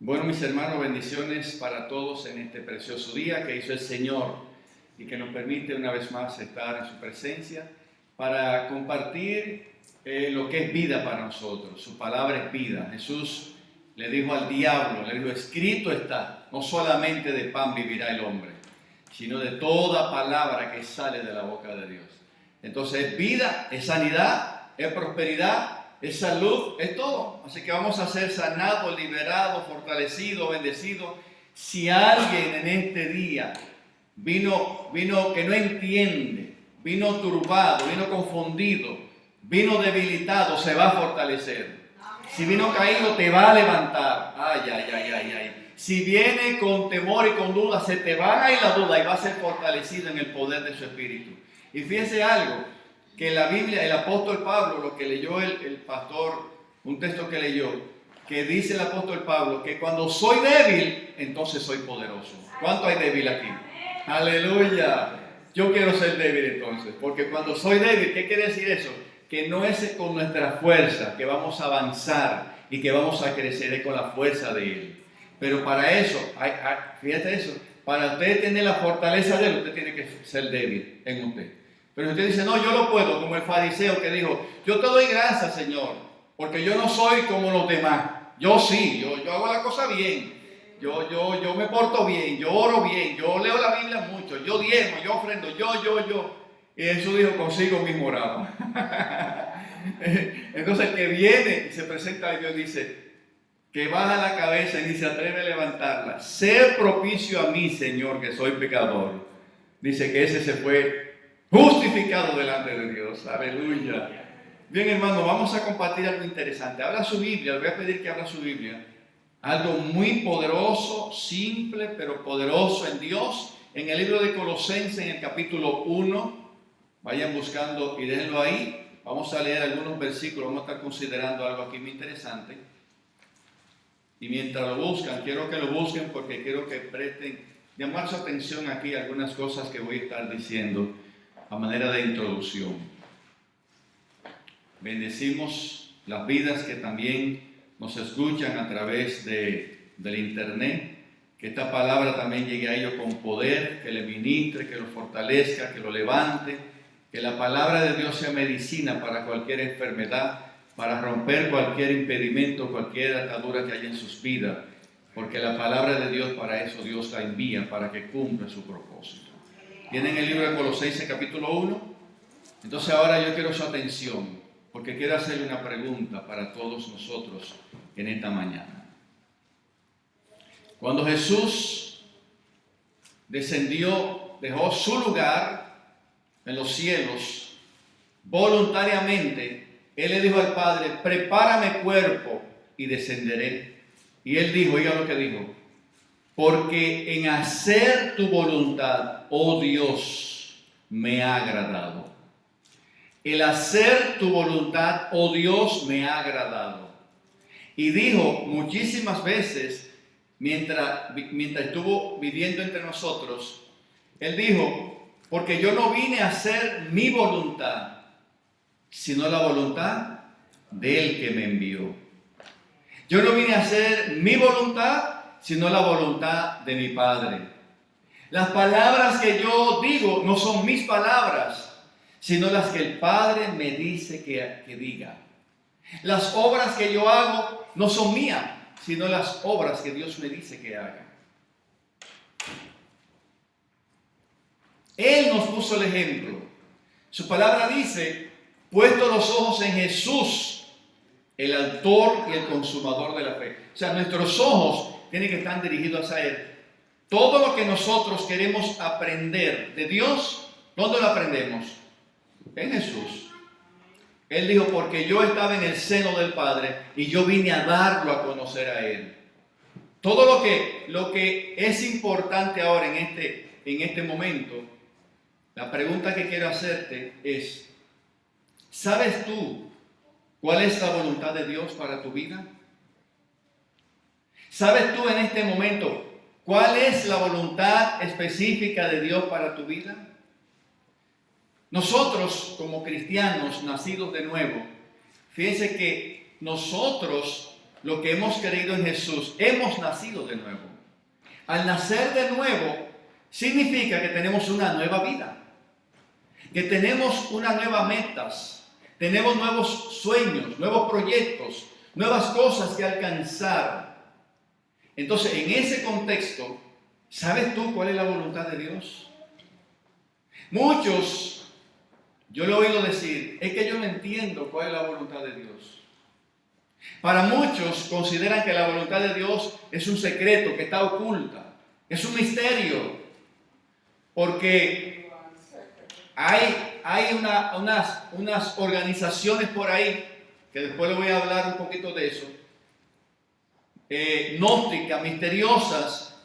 Bueno, mis hermanos, bendiciones para todos en este precioso día que hizo el Señor y que nos permite una vez más estar en su presencia para compartir lo que es vida para nosotros. Su palabra es vida. Jesús le dijo al diablo, le dijo, escrito está, no solamente de pan vivirá el hombre, sino de toda palabra que sale de la boca de Dios. Entonces es vida, es sanidad, es prosperidad, es salud, es todo. Así que vamos a ser sanados, liberados, fortalecidos, bendecidos. Si alguien en este día vino que no entiende, vino turbado, vino confundido, vino debilitado, se va a fortalecer. Si vino caído, te va a levantar. Ay. Si viene con temor y con duda, se te va a ir la duda y va a ser fortalecido en el poder de su espíritu. Y fíjense algo, que en la Biblia, el apóstol Pablo, lo que leyó el pastor, un texto que leyó, que dice el apóstol Pablo, que cuando soy débil, entonces soy poderoso. ¿Cuánto hay débil aquí? Aleluya. Yo quiero ser débil entonces, porque cuando soy débil, ¿qué quiere decir eso? Que no es con nuestra fuerza que vamos a avanzar y que vamos a crecer, es con la fuerza de Él. Pero para eso, fíjate eso, para usted tener la fortaleza de Él, usted tiene que ser débil en usted. Pero usted dice, no, yo lo puedo, como el fariseo que dijo, yo te doy gracias, Señor, porque yo no soy como los demás. Yo sí, yo hago la cosa bien, yo me porto bien, yo oro bien, yo leo la Biblia mucho, yo diezmo, yo ofrendo, yo. Y Jesús dijo, consigo mismo oraba. Entonces el que viene y se presenta a Dios dice, que baja la cabeza y ni se atreve a levantarla. Sé propicio a mí, Señor, que soy pecador. Dice que ese se fue justificado delante de Dios. Aleluya. Bien, hermano, vamos a compartir algo interesante. Abra su Biblia, le voy a pedir que abra su Biblia. Algo muy poderoso, simple, pero poderoso en Dios. En el libro de Colosenses, en el capítulo 1. Vayan buscando y déjenlo ahí. Vamos a leer algunos versículos. Vamos a estar considerando algo aquí muy interesante. Y mientras lo buscan, quiero que lo busquen porque quiero que presten, llamar su atención aquí a algunas cosas que voy a estar diciendo a manera de introducción. Bendecimos las vidas que también nos escuchan a través del internet, que esta palabra también llegue a ellos con poder, que le ministre, que lo fortalezca, que lo levante, que la palabra de Dios sea medicina para cualquier enfermedad, para romper cualquier impedimento, cualquier atadura que haya en sus vidas, porque la palabra de Dios, para eso Dios la envía, para que cumpla su propósito. ¿Tienen el libro de Colosenses capítulo 1? Entonces ahora yo quiero su atención, porque quiero hacerle una pregunta para todos nosotros en esta mañana. Cuando Jesús descendió, dejó su lugar en los cielos, voluntariamente, Él le dijo al Padre, prepárame cuerpo y descenderé. Y Él dijo, oiga lo que dijo, porque en hacer tu voluntad, oh Dios, me ha agradado. El hacer tu voluntad, oh Dios, me ha agradado. Y dijo muchísimas veces, mientras estuvo viviendo entre nosotros, Él dijo, porque yo no vine a hacer mi voluntad, sino la voluntad del que me envió. Yo no vine a hacer mi voluntad, sino la voluntad de mi Padre. Las palabras que yo digo no son mis palabras, sino las que el Padre me dice que diga. Las obras que yo hago no son mías, sino las obras que Dios me dice que haga. Él nos puso el ejemplo. Su palabra dice, puesto los ojos en Jesús, el autor y el consumador de la fe. O sea, nuestros ojos tienen que estar dirigidos a Él. Todo lo que nosotros queremos aprender de Dios, ¿dónde lo aprendemos? En Jesús. Él dijo, porque yo estaba en el seno del Padre y yo vine a darlo a conocer a Él. Todo lo que es importante ahora en este momento, la pregunta que quiero hacerte es, ¿sabes tú cuál es la voluntad de Dios para tu vida? ¿Sabes tú en este momento cuál es la voluntad específica de Dios para tu vida? Nosotros, como cristianos nacidos de nuevo, fíjense que nosotros lo que hemos creído en Jesús, hemos nacido de nuevo. Al nacer de nuevo, significa que tenemos una nueva vida, que tenemos unas nuevas metas, tenemos nuevos sueños, nuevos proyectos, nuevas cosas que alcanzar. Entonces, en ese contexto, ¿sabes tú cuál es la voluntad de Dios? Muchos, yo lo he oído decir, es que yo no entiendo cuál es la voluntad de Dios. Para muchos consideran que la voluntad de Dios es un secreto que está oculta, es un misterio, porque hay unas organizaciones por ahí, que después les voy a hablar un poquito de eso, gnósticas, misteriosas,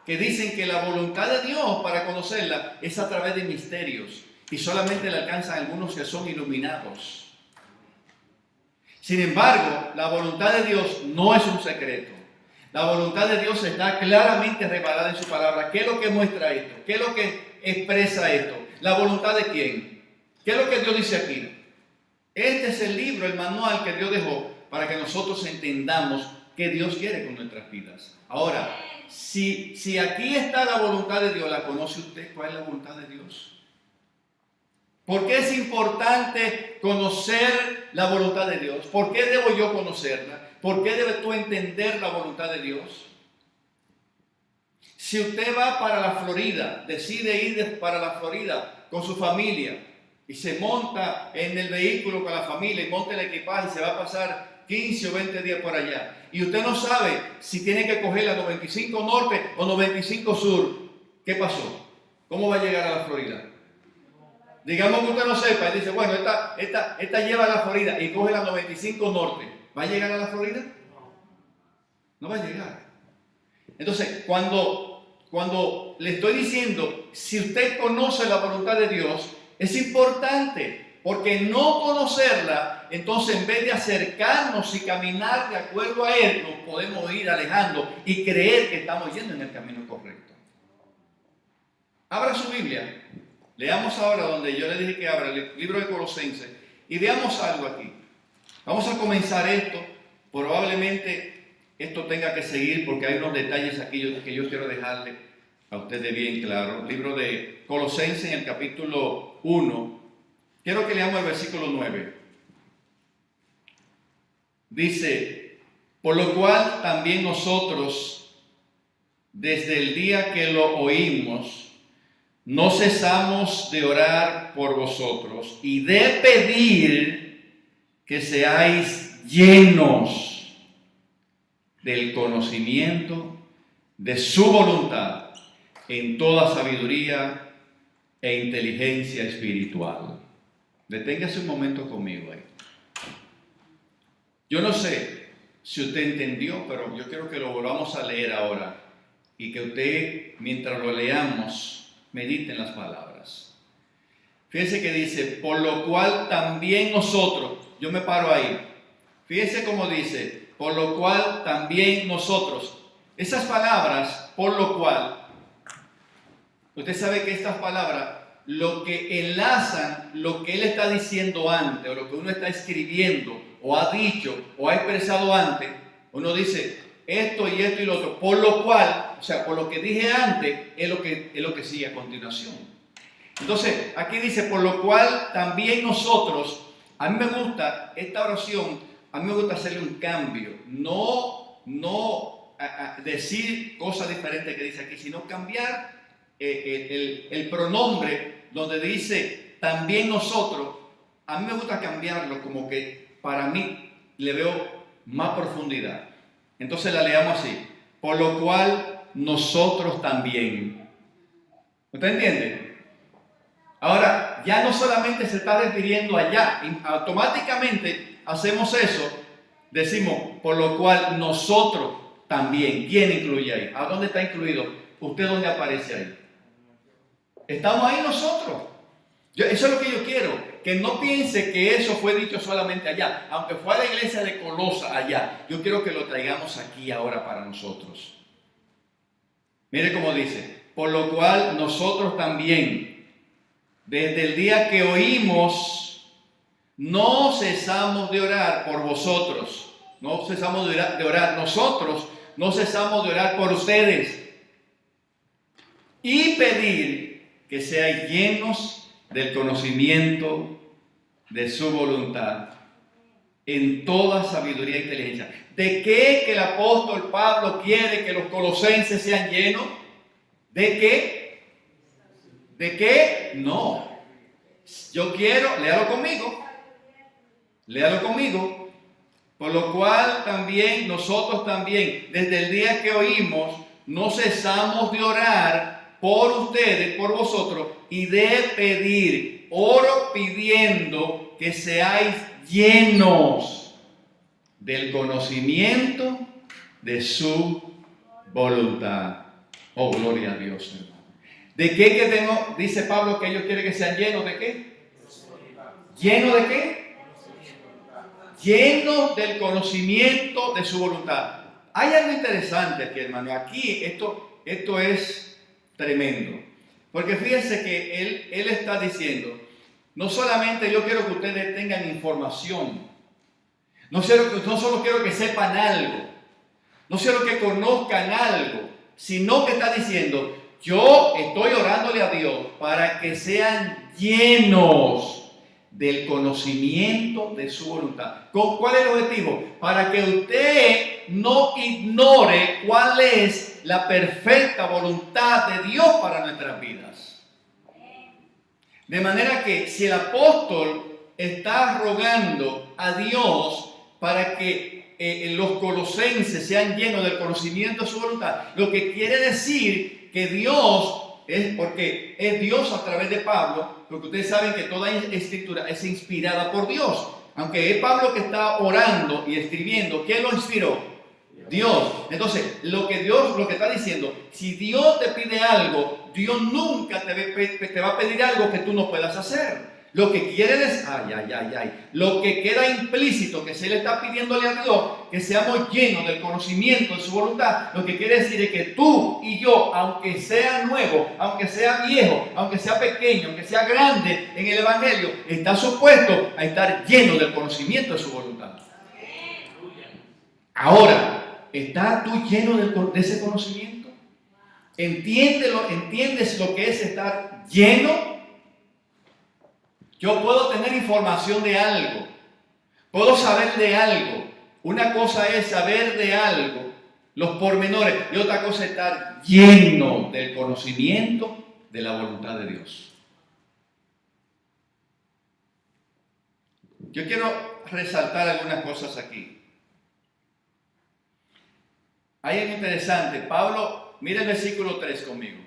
que dicen que la voluntad de Dios para conocerla es a través de misterios y solamente le alcanzan algunos que son iluminados. Sin embargo, la voluntad de Dios no es un secreto. La voluntad de Dios está claramente revelada en su palabra. ¿Qué es lo que muestra esto? ¿Qué es lo que expresa esto? ¿La voluntad de quién? ¿Qué es lo que Dios dice aquí? Este es el libro, el manual que Dios dejó para que nosotros entendamos qué Dios quiere con nuestras vidas. Ahora, si aquí está la voluntad de Dios, ¿la conoce usted? ¿Cuál es la voluntad de Dios? ¿Por qué es importante conocer la voluntad de Dios? ¿Por qué debo yo conocerla? ¿Por qué debes tú entender la voluntad de Dios? Si usted va para la Florida, decide ir para la Florida con su familia y se monta en el vehículo con la familia y monta el equipaje y se va a pasar 15 o 20 días por allá, y usted no sabe si tiene que coger la 95 Norte o 95 Sur, ¿qué pasó? ¿Cómo va a llegar a la Florida? Digamos que usted no sepa y dice, bueno, esta lleva a la Florida y coge la 95 Norte. ¿Va a llegar a la Florida? No va a llegar. Entonces, cuando le estoy diciendo, si usted conoce la voluntad de Dios, es importante, porque no conocerla, entonces en vez de acercarnos y caminar de acuerdo a Él, nos podemos ir alejando y creer que estamos yendo en el camino correcto. Abra su Biblia. Leamos ahora donde yo le dije que abra el libro de Colosenses y veamos algo aquí. Vamos a comenzar esto. Probablemente esto tenga que seguir porque hay unos detalles aquí que yo quiero dejarle a ustedes bien claro. Libro de Colosenses en el capítulo 1. Quiero que leamos el versículo 9. Dice, por lo cual también nosotros, desde el día que lo oímos, no cesamos de orar por vosotros y de pedir que seáis llenos del conocimiento de su voluntad en toda sabiduría e inteligencia espiritual. Deténgase un momento conmigo ahí. Yo no sé si usted entendió, pero yo quiero que lo volvamos a leer ahora y que usted, mientras lo leamos, mediten las palabras. Fíjense que dice, por lo cual también nosotros, yo me paro ahí. Fíjense cómo dice, por lo cual también nosotros. Esas palabras, por lo cual, usted sabe que estas palabras, lo que enlazan lo que él está diciendo antes, o lo que uno está escribiendo, o ha dicho, o ha expresado antes, uno dice esto y esto y lo otro, por lo cual, o sea, por lo que dije antes, es lo que sigue a continuación. Entonces, aquí dice, por lo cual también nosotros, a mí me gusta esta oración, a mí me gusta hacerle un cambio, no decir cosas diferentes que dice aquí, sino cambiar el pronombre donde dice también nosotros. A mí me gusta cambiarlo como que para mí le veo más profundidad. Entonces la leamos así, por lo cual nosotros también. ¿Usted entiende? Ahora, ya no solamente se está refiriendo allá, automáticamente hacemos eso, decimos, por lo cual nosotros también. ¿Quién incluye ahí? ¿A dónde está incluido? ¿Usted dónde aparece ahí? Estamos ahí nosotros. Eso es lo que yo quiero, que no piense que eso fue dicho solamente allá, aunque fue a la iglesia de Colosa allá. Yo quiero que lo traigamos aquí ahora para nosotros. Mire cómo dice, por lo cual nosotros también, desde el día que oímos, no cesamos de orar por vosotros. no cesamos de orar. Nosotros no cesamos de orar por ustedes y pedir que sean llenos del conocimiento de su voluntad en toda sabiduría e inteligencia. ¿De qué que el apóstol Pablo quiere que los colosenses sean llenos? ¿De qué? ¿De qué? No. Yo quiero, léalo conmigo. Por lo cual también, nosotros también, desde el día que oímos, no cesamos de orar por ustedes, por vosotros, y de pedir, oro pidiendo que seáis llenos del conocimiento de su voluntad. Oh, gloria a Dios, hermano. ¿De qué que tengo? Dice Pablo que ellos quieren que sean llenos de qué. ¿Llenos de qué? Llenos del conocimiento de su voluntad. Hay algo interesante aquí, hermano. Aquí esto es tremendo. Porque fíjense que él está diciendo, no solamente yo quiero que ustedes tengan información, no solo quiero que sepan algo, no solo que conozcan algo, sino que está diciendo, yo estoy orándole a Dios para que sean llenos del conocimiento de su voluntad. ¿Cuál es el objetivo? Para que usted no ignore cuál es la perfecta voluntad de Dios para nuestras vidas. De manera que si el apóstol está rogando a Dios para que los colosenses sean llenos del conocimiento de su voluntad, lo que quiere decir que Dios porque es Dios a través de Pablo, porque ustedes saben que toda escritura es inspirada por Dios. Aunque es Pablo que está orando y escribiendo, ¿quién lo inspiró? Dios. Entonces, lo que está diciendo, si Dios te pide algo, Dios nunca te va a pedir algo que tú no puedas hacer. Lo que quiere decir, lo que queda implícito que se le está pidiéndole a Dios, que seamos llenos del conocimiento de su voluntad, lo que quiere decir es que tú y yo, aunque sea nuevo, aunque sea viejo, aunque sea pequeño, aunque sea grande en el Evangelio, está supuesto a estar lleno del conocimiento de su voluntad. Ahora, ¿estás tú lleno de ese conocimiento? ¿Entiendes lo que es estar lleno? Yo puedo tener información de algo, puedo saber de algo. Una cosa es saber de algo, los pormenores, y otra cosa es estar lleno del conocimiento de la voluntad de Dios. Yo quiero resaltar algunas cosas aquí. Hay algo interesante. Pablo, mira el versículo 3 conmigo.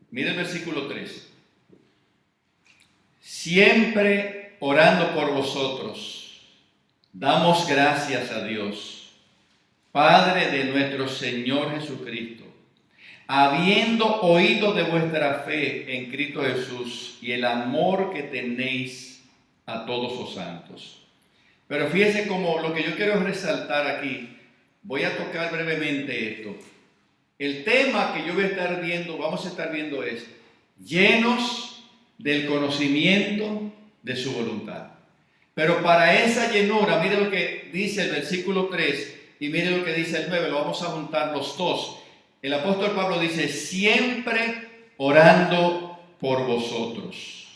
Mira el versículo 3. Siempre orando por vosotros, damos gracias a Dios, Padre de nuestro Señor Jesucristo, habiendo oído de vuestra fe en Cristo Jesús y el amor que tenéis a todos los santos. Pero fíjense como lo que yo quiero resaltar aquí, voy a tocar brevemente esto. El tema que yo vamos a estar viendo es llenos del conocimiento de su voluntad. Pero para esa llenura, mire lo que dice el versículo 3 y mire lo que dice el 9, lo vamos a juntar los dos. El apóstol Pablo dice, siempre orando por vosotros.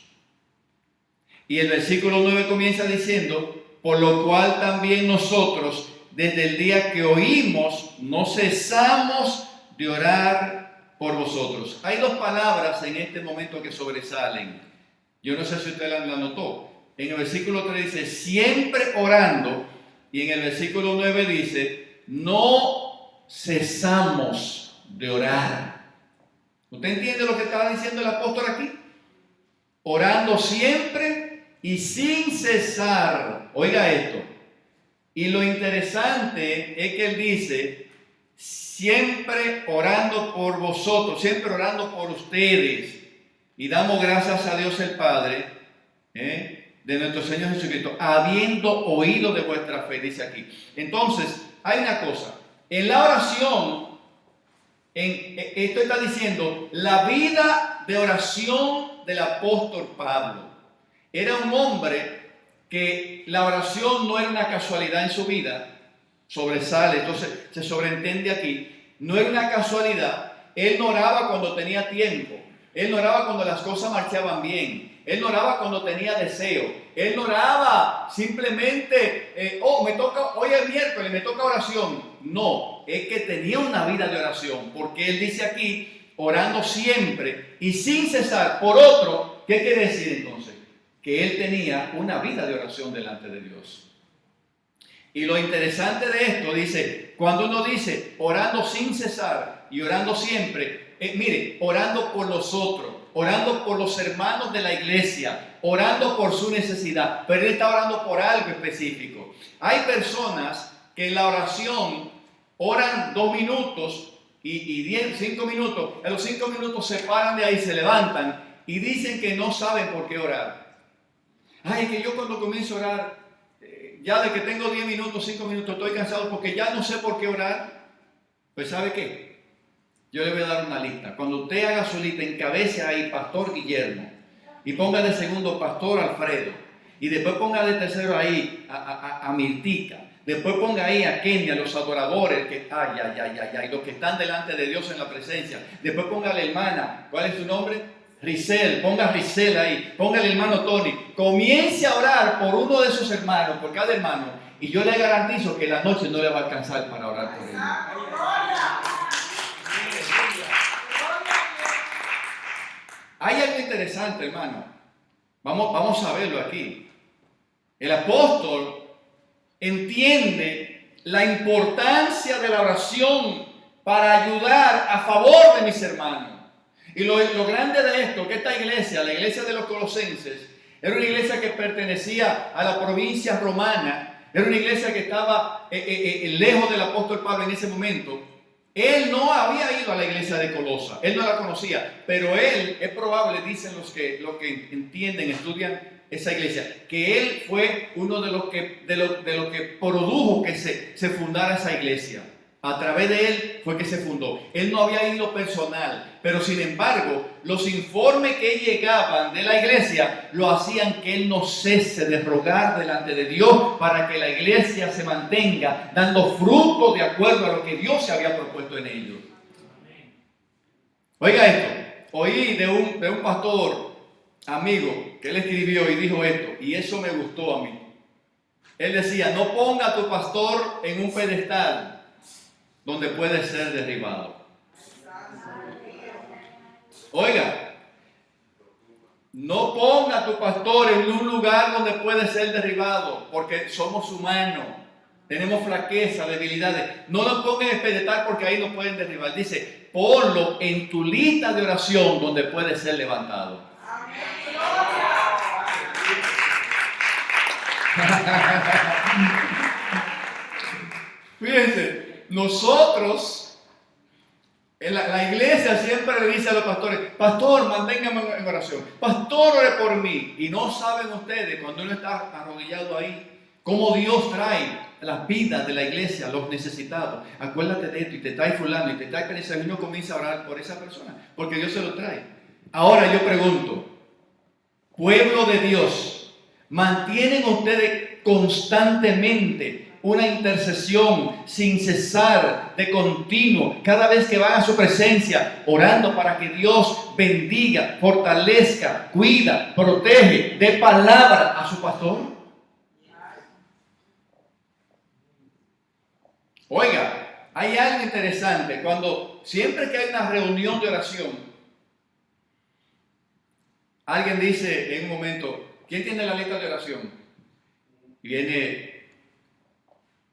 Y el versículo 9 comienza diciendo, por lo cual también nosotros, desde el día que oímos, no cesamos de orar por vosotros. Hay dos palabras en este momento que sobresalen. Yo no sé si usted la notó. En el versículo 3 dice, siempre orando. Y en el versículo 9 dice, no cesamos de orar. ¿Usted entiende lo que estaba diciendo el apóstol aquí? Orando siempre y sin cesar. Oiga esto. Y lo interesante es que él dice, siempre orando por vosotros, siempre orando por ustedes. Y damos gracias a Dios el Padre, de nuestro Señor Jesucristo, habiendo oído de vuestra fe, dice aquí. Entonces, hay una cosa. En la oración, esto está diciendo, la vida de oración del apóstol Pablo. Era un hombre que la oración no era una casualidad en su vida, sobresale. Entonces se sobreentiende aquí, no era una casualidad. Él no oraba cuando tenía tiempo, él no oraba cuando las cosas marchaban bien, él no oraba cuando tenía deseo, él no oraba simplemente, hoy es miércoles, me toca oración. No, es que tenía una vida de oración, porque él dice aquí, orando siempre y sin cesar por otro. ¿Qué quiere decir entonces? Que él tenía una vida de oración delante de Dios. Y lo interesante de esto, dice, cuando uno dice orando sin cesar y orando siempre, mire, orando por los otros, orando por los hermanos de la iglesia, orando por su necesidad, pero él está orando por algo específico. Hay personas que en la oración oran 2 minutos y 5 minutos, en los 5 minutos se paran de ahí, se levantan y dicen que no saben por qué orar. Ay, que yo cuando comienzo a orar, ya de que tengo 10 minutos, 5 minutos, estoy cansado porque ya no sé por qué orar. Pues ¿sabe qué? Yo le voy a dar una lista. Cuando usted haga su lista, encabece ahí Pastor Guillermo y ponga de segundo Pastor Alfredo y después ponga de tercero ahí a Mirtica. Después ponga ahí a Kenia, los adoradores, los que están delante de Dios en la presencia. Después ponga a la hermana, ¿cuál es su nombre? Risel, ponga a Risel ahí, ponga al hermano Tony, comience a orar por uno de esos hermanos, por cada hermano, y yo le garantizo que la noche no le va a alcanzar para orar por él. Hay algo interesante, hermano. Vamos a verlo aquí. El apóstol entiende la importancia de la oración para ayudar a favor de mis hermanos. Y lo grande de esto, que esta iglesia, la iglesia de los Colosenses, era una iglesia que pertenecía a la provincia romana, era una iglesia que estaba lejos del apóstol Pablo en ese momento. Él no había ido a la iglesia de Colosa, él no la conocía, pero él, es probable, dicen los que entienden, estudian esa iglesia, que él fue uno de los que produjo que se fundara esa iglesia. A través de él fue que se fundó. Él no había ido personal, pero sin embargo, los informes que llegaban de la iglesia lo hacían que él no cese de rogar delante de Dios para que la iglesia se mantenga dando fruto de acuerdo a lo que Dios se había propuesto en ellos. Oiga esto, oí de un pastor amigo que él escribió y dijo esto, y eso me gustó a mí. Él decía, no ponga a tu pastor en un pedestal donde puede ser derribado. Oiga, no ponga a tu pastor en un lugar donde puede ser derribado, porque somos humanos, tenemos flaqueza, debilidades. No lo pongan en pedestal porque ahí no pueden derribar. Dice, ponlo en tu lista de oración donde puede ser levantado. Fíjense. Nosotros, en la iglesia siempre le dice a los pastores, pastor, manténgame en oración, pastor, ore por mí. Y no saben ustedes, cuando uno está arrodillado ahí, cómo Dios trae las vidas de la iglesia, los necesitados. Acuérdate de esto, y te trae fulano, y te trae pereza, y uno comienza a orar por esa persona, porque Dios se lo trae. Ahora yo pregunto, pueblo de Dios, ¿mantienen ustedes constantemente una intercesión sin cesar, de continuo, cada vez que van a su presencia, orando para que Dios bendiga, fortalezca, cuida, protege, dé palabra a su pastor? Oiga, hay algo interesante, siempre que hay una reunión de oración, alguien dice en un momento, ¿quién tiene la lista de oración? Y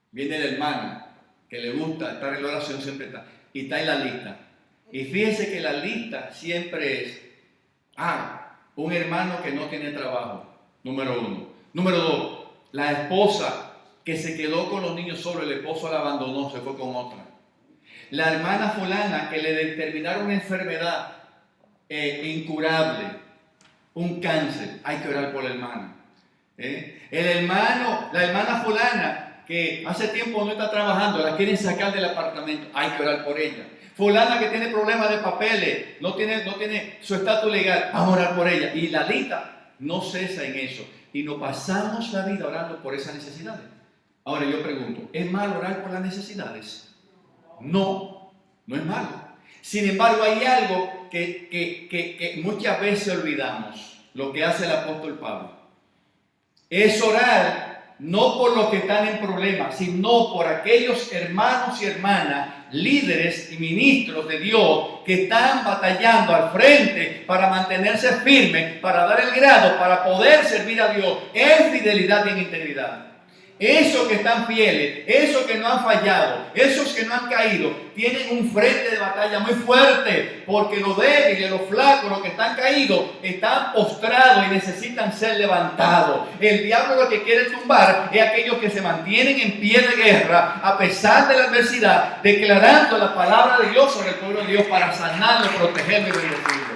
viene el hermano que le gusta estar en la oración, siempre está, y está en la lista. Y fíjense que la lista siempre es, un hermano que no tiene trabajo, número 1. Número 2, la esposa que se quedó con los niños solo, el esposo la abandonó, se fue con otra. La hermana fulana que le determinaron una enfermedad incurable, un cáncer, hay que orar por la hermana. La hermana fulana que hace tiempo no está trabajando, la quieren sacar del apartamento, hay que orar por ella. Fulana que tiene problemas de papeles, no tiene su estatus legal, vamos a orar por ella. Y la lista no cesa en eso. Y nos pasamos la vida orando por esas necesidades. Ahora yo pregunto, ¿es malo orar por las necesidades? No, no es malo. Sin embargo, hay algo que muchas veces olvidamos, lo que hace el apóstol Pablo. Es orar no por los que están en problemas, sino por aquellos hermanos y hermanas, líderes y ministros de Dios que están batallando al frente para mantenerse firmes, para dar el grado, para poder servir a Dios en fidelidad y en integridad. Esos que están fieles, esos que no han fallado, esos que no han caído, tienen un frente de batalla muy fuerte, porque los débiles, los flacos, los que están caídos, están postrados y necesitan ser levantados. El diablo lo que quiere tumbar es aquellos que se mantienen en pie de guerra, a pesar de la adversidad, declarando la palabra de Dios sobre el pueblo de Dios para sanarlo, protegerlo y bendecirlo.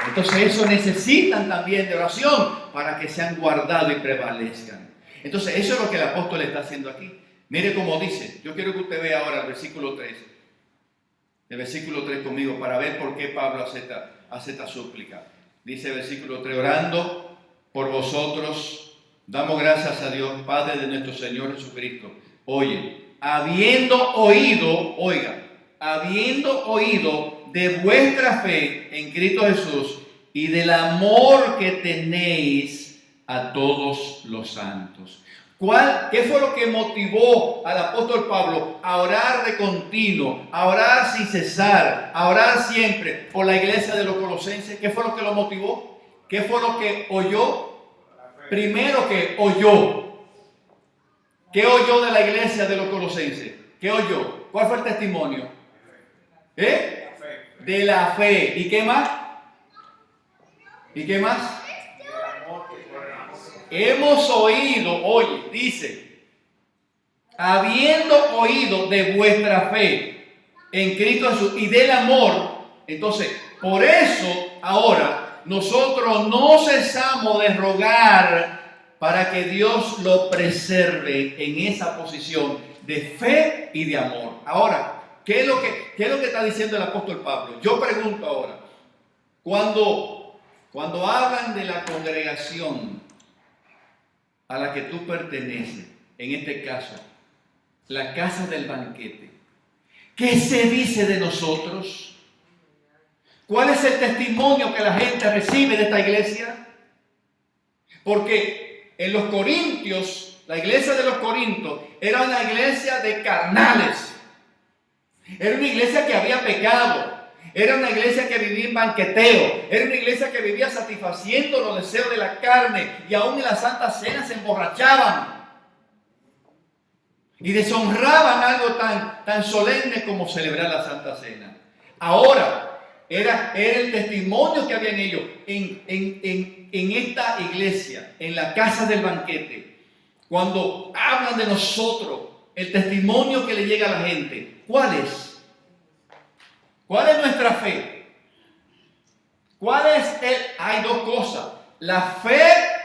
Entonces eso necesitan también de oración para que sean guardados y prevalezcan. Entonces eso es lo que el apóstol está haciendo aquí. Mire cómo dice. Yo quiero que usted vea ahora el versículo 3. El versículo 3 conmigo para ver por qué Pablo hace esta súplica. Dice el versículo 3, orando por vosotros, damos gracias a Dios, Padre de nuestro Señor Jesucristo. Oye, habiendo oído de vuestra fe en Cristo Jesús y del amor que tenéis a todos los santos. ¿Qué fue lo que motivó al apóstol Pablo a orar de continuo, a orar sin cesar, a orar siempre por la iglesia de los colosenses? ¿Qué fue lo que lo motivó? ¿Qué fue lo que oyó? Primero que oyó. ¿Qué oyó de la iglesia de los colosenses? ¿Qué oyó? ¿Cuál fue el testimonio? De la fe. ¿Y qué más? ¿Y qué más? Hemos oído, oye, dice, habiendo oído de vuestra fe en Cristo Jesús y del amor. Entonces, por eso ahora nosotros no cesamos de rogar para que Dios lo preserve en esa posición de fe y de amor. Ahora, ¿qué es lo que está diciendo el apóstol Pablo? Yo pregunto ahora, cuando hablan de la congregación a la que tú perteneces, en este caso, la casa del banquete, ¿qué se dice de nosotros? ¿Cuál es el testimonio que la gente recibe de esta iglesia? Porque en los Corintios, la iglesia de los Corintios era una iglesia de carnales. Era una iglesia que había pecado. Era una iglesia que vivía en banqueteo. Era una iglesia que vivía satisfaciendo los deseos de la carne. Y aún en la Santa Cena se emborrachaban. Y deshonraban algo tan solemne como celebrar la Santa Cena. Ahora, era el testimonio que había en ellos. En esta iglesia, en la casa del banquete. Cuando hablan de nosotros, el testimonio que le llega a la gente, ¿cuál es? ¿Cuál es nuestra fe? Hay dos cosas, la fe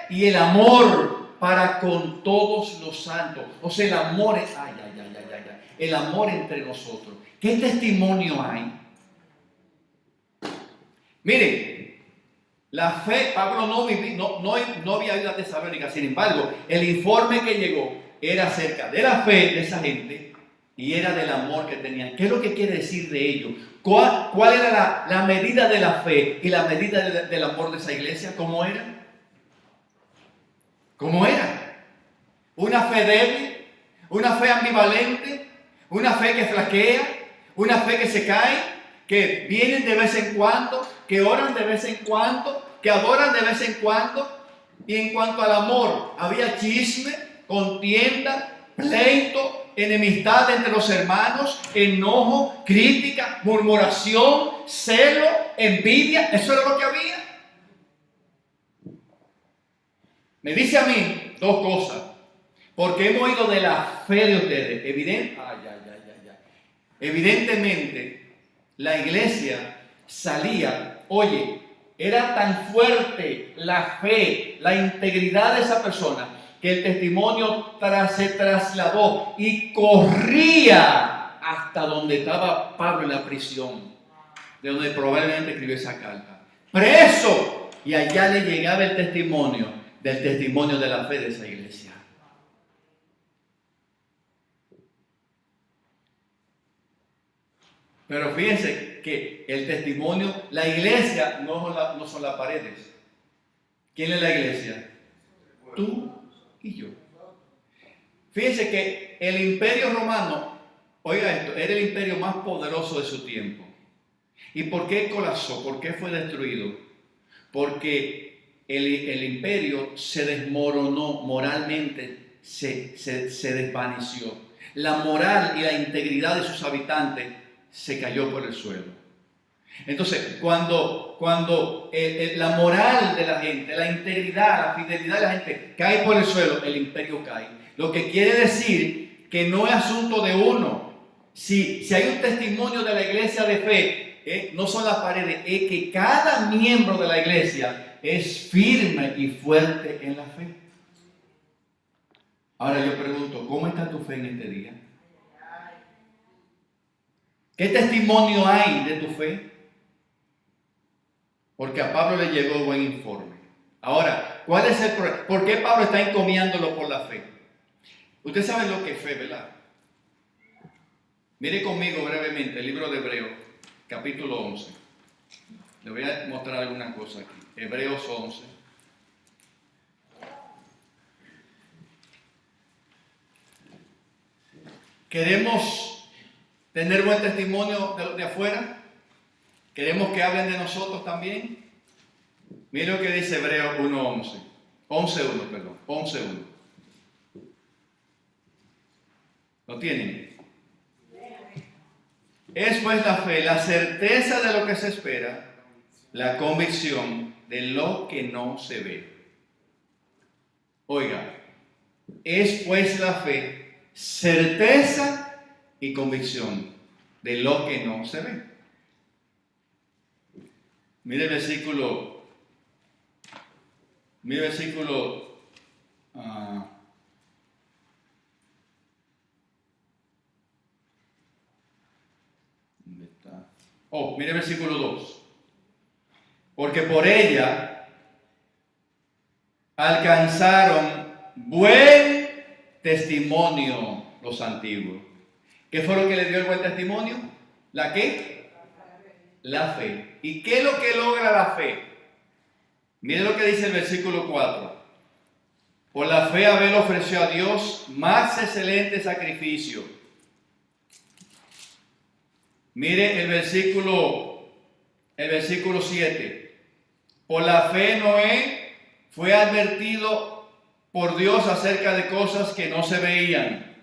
y el amor para con todos los santos. O sea, el amor es, el amor entre nosotros. ¿Qué testimonio hay? Miren, la fe, Pablo no había ido a Tesalónica, sin embargo, el informe que llegó era acerca de la fe de esa gente y era del amor que tenían. ¿Qué es lo que quiere decir de ellos? ¿Cuál era la medida de la fe y la medida del amor de esa iglesia? ¿Cómo era? ¿Cómo era? ¿Una fe débil? ¿Una fe ambivalente? ¿Una fe que flaquea? ¿Una fe que se cae? ¿Que vienen de vez en cuando? ¿Que oran de vez en cuando? ¿Que adoran de vez en cuando? Y en cuanto al amor, había chisme, contienda, pleito, enemistad entre los hermanos, enojo, crítica, murmuración, celo, envidia. Eso era lo que había. Me dice a mí dos cosas, porque hemos oído de la fe de ustedes. Evidentemente, la iglesia salía, oye, era tan fuerte la fe, la integridad de esa persona, que el testimonio se trasladó y corría hasta donde estaba Pablo en la prisión, de donde probablemente escribió esa carta. Preso. Y allá le llegaba el testimonio del testimonio de la fe de esa iglesia. Pero fíjense que el testimonio, la iglesia no son las paredes. ¿Quién es la iglesia? Tú y yo. Fíjense que el imperio romano, oiga esto, era el imperio más poderoso de su tiempo. ¿Y por qué colapsó? ¿Por qué fue destruido? Porque el imperio se desmoronó moralmente, se desvaneció. La moral y la integridad de sus habitantes se cayó por el suelo. Entonces, cuando la moral de la gente, la integridad, la fidelidad de la gente cae por el suelo, el imperio cae. Lo que quiere decir que no es asunto de uno. Si hay un testimonio de la iglesia de fe, no son las paredes, es que cada miembro de la iglesia es firme y fuerte en la fe. Ahora yo pregunto, ¿cómo está tu fe en este día? ¿Qué testimonio hay de tu fe? Porque a Pablo le llegó buen informe. Ahora, ¿cuál es el problema? ¿Por qué Pablo está encomiándolo por la fe? Ustedes saben lo que es fe, ¿verdad? Mire conmigo brevemente el libro de Hebreos, capítulo 11. Le voy a mostrar algunas cosas aquí. Hebreos 11. ¿Queremos tener buen testimonio de afuera? ¿Queremos que hablen de nosotros también? Mire lo que dice Hebreos 1:11. 11:1. ¿Lo tienen? Es pues la fe, la certeza de lo que se espera, la convicción de lo que no se ve. Oiga, es pues la fe, certeza y convicción de lo que no se ve. Mire el versículo. ¿Dónde está? Mire el versículo 2. Porque por ella alcanzaron buen testimonio los antiguos. ¿Qué fue lo que le dio el buen testimonio? ¿La qué? La fe. ¿Y qué es lo que logra la fe? Mire lo que dice el versículo 4. Por la fe Abel ofreció a Dios más excelente sacrificio. Mire el versículo 7. Por la fe Noé fue advertido por Dios acerca de cosas que no se veían.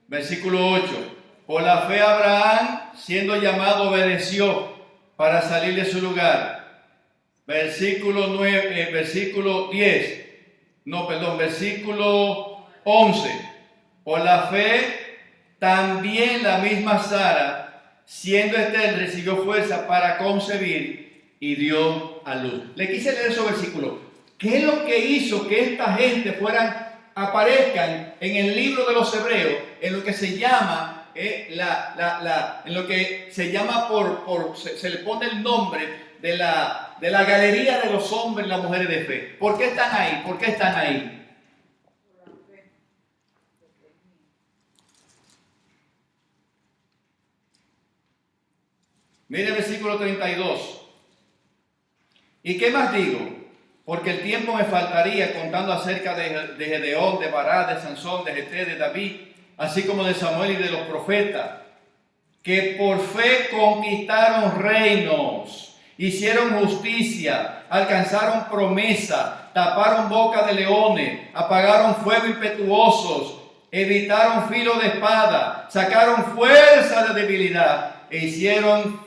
Versículo 8. Por la fe Abraham, siendo llamado, obedeció para salir de su lugar. Versículo 11. Por la fe también la misma Sara, siendo estéril, recibió fuerza para concebir y dio a luz. Le quise leer esos versículos. ¿Qué es lo que hizo que esta gente aparezcan en el libro de los Hebreos, en lo que se llama en lo que se llama se le pone el nombre de la galería de los hombres y las mujeres de fe? ¿Por qué están ahí? ¿Por qué están ahí? Mire el versículo 32. ¿Y qué más digo? Porque el tiempo me faltaría contando acerca de Gedeón, de Barak, de Sansón, de Jefté, de David, así como de Samuel y de los profetas, que por fe conquistaron reinos, hicieron justicia, alcanzaron promesa, taparon boca de leones, apagaron fuego impetuosos, evitaron filo de espada, sacaron fuerza de debilidad e se hicieron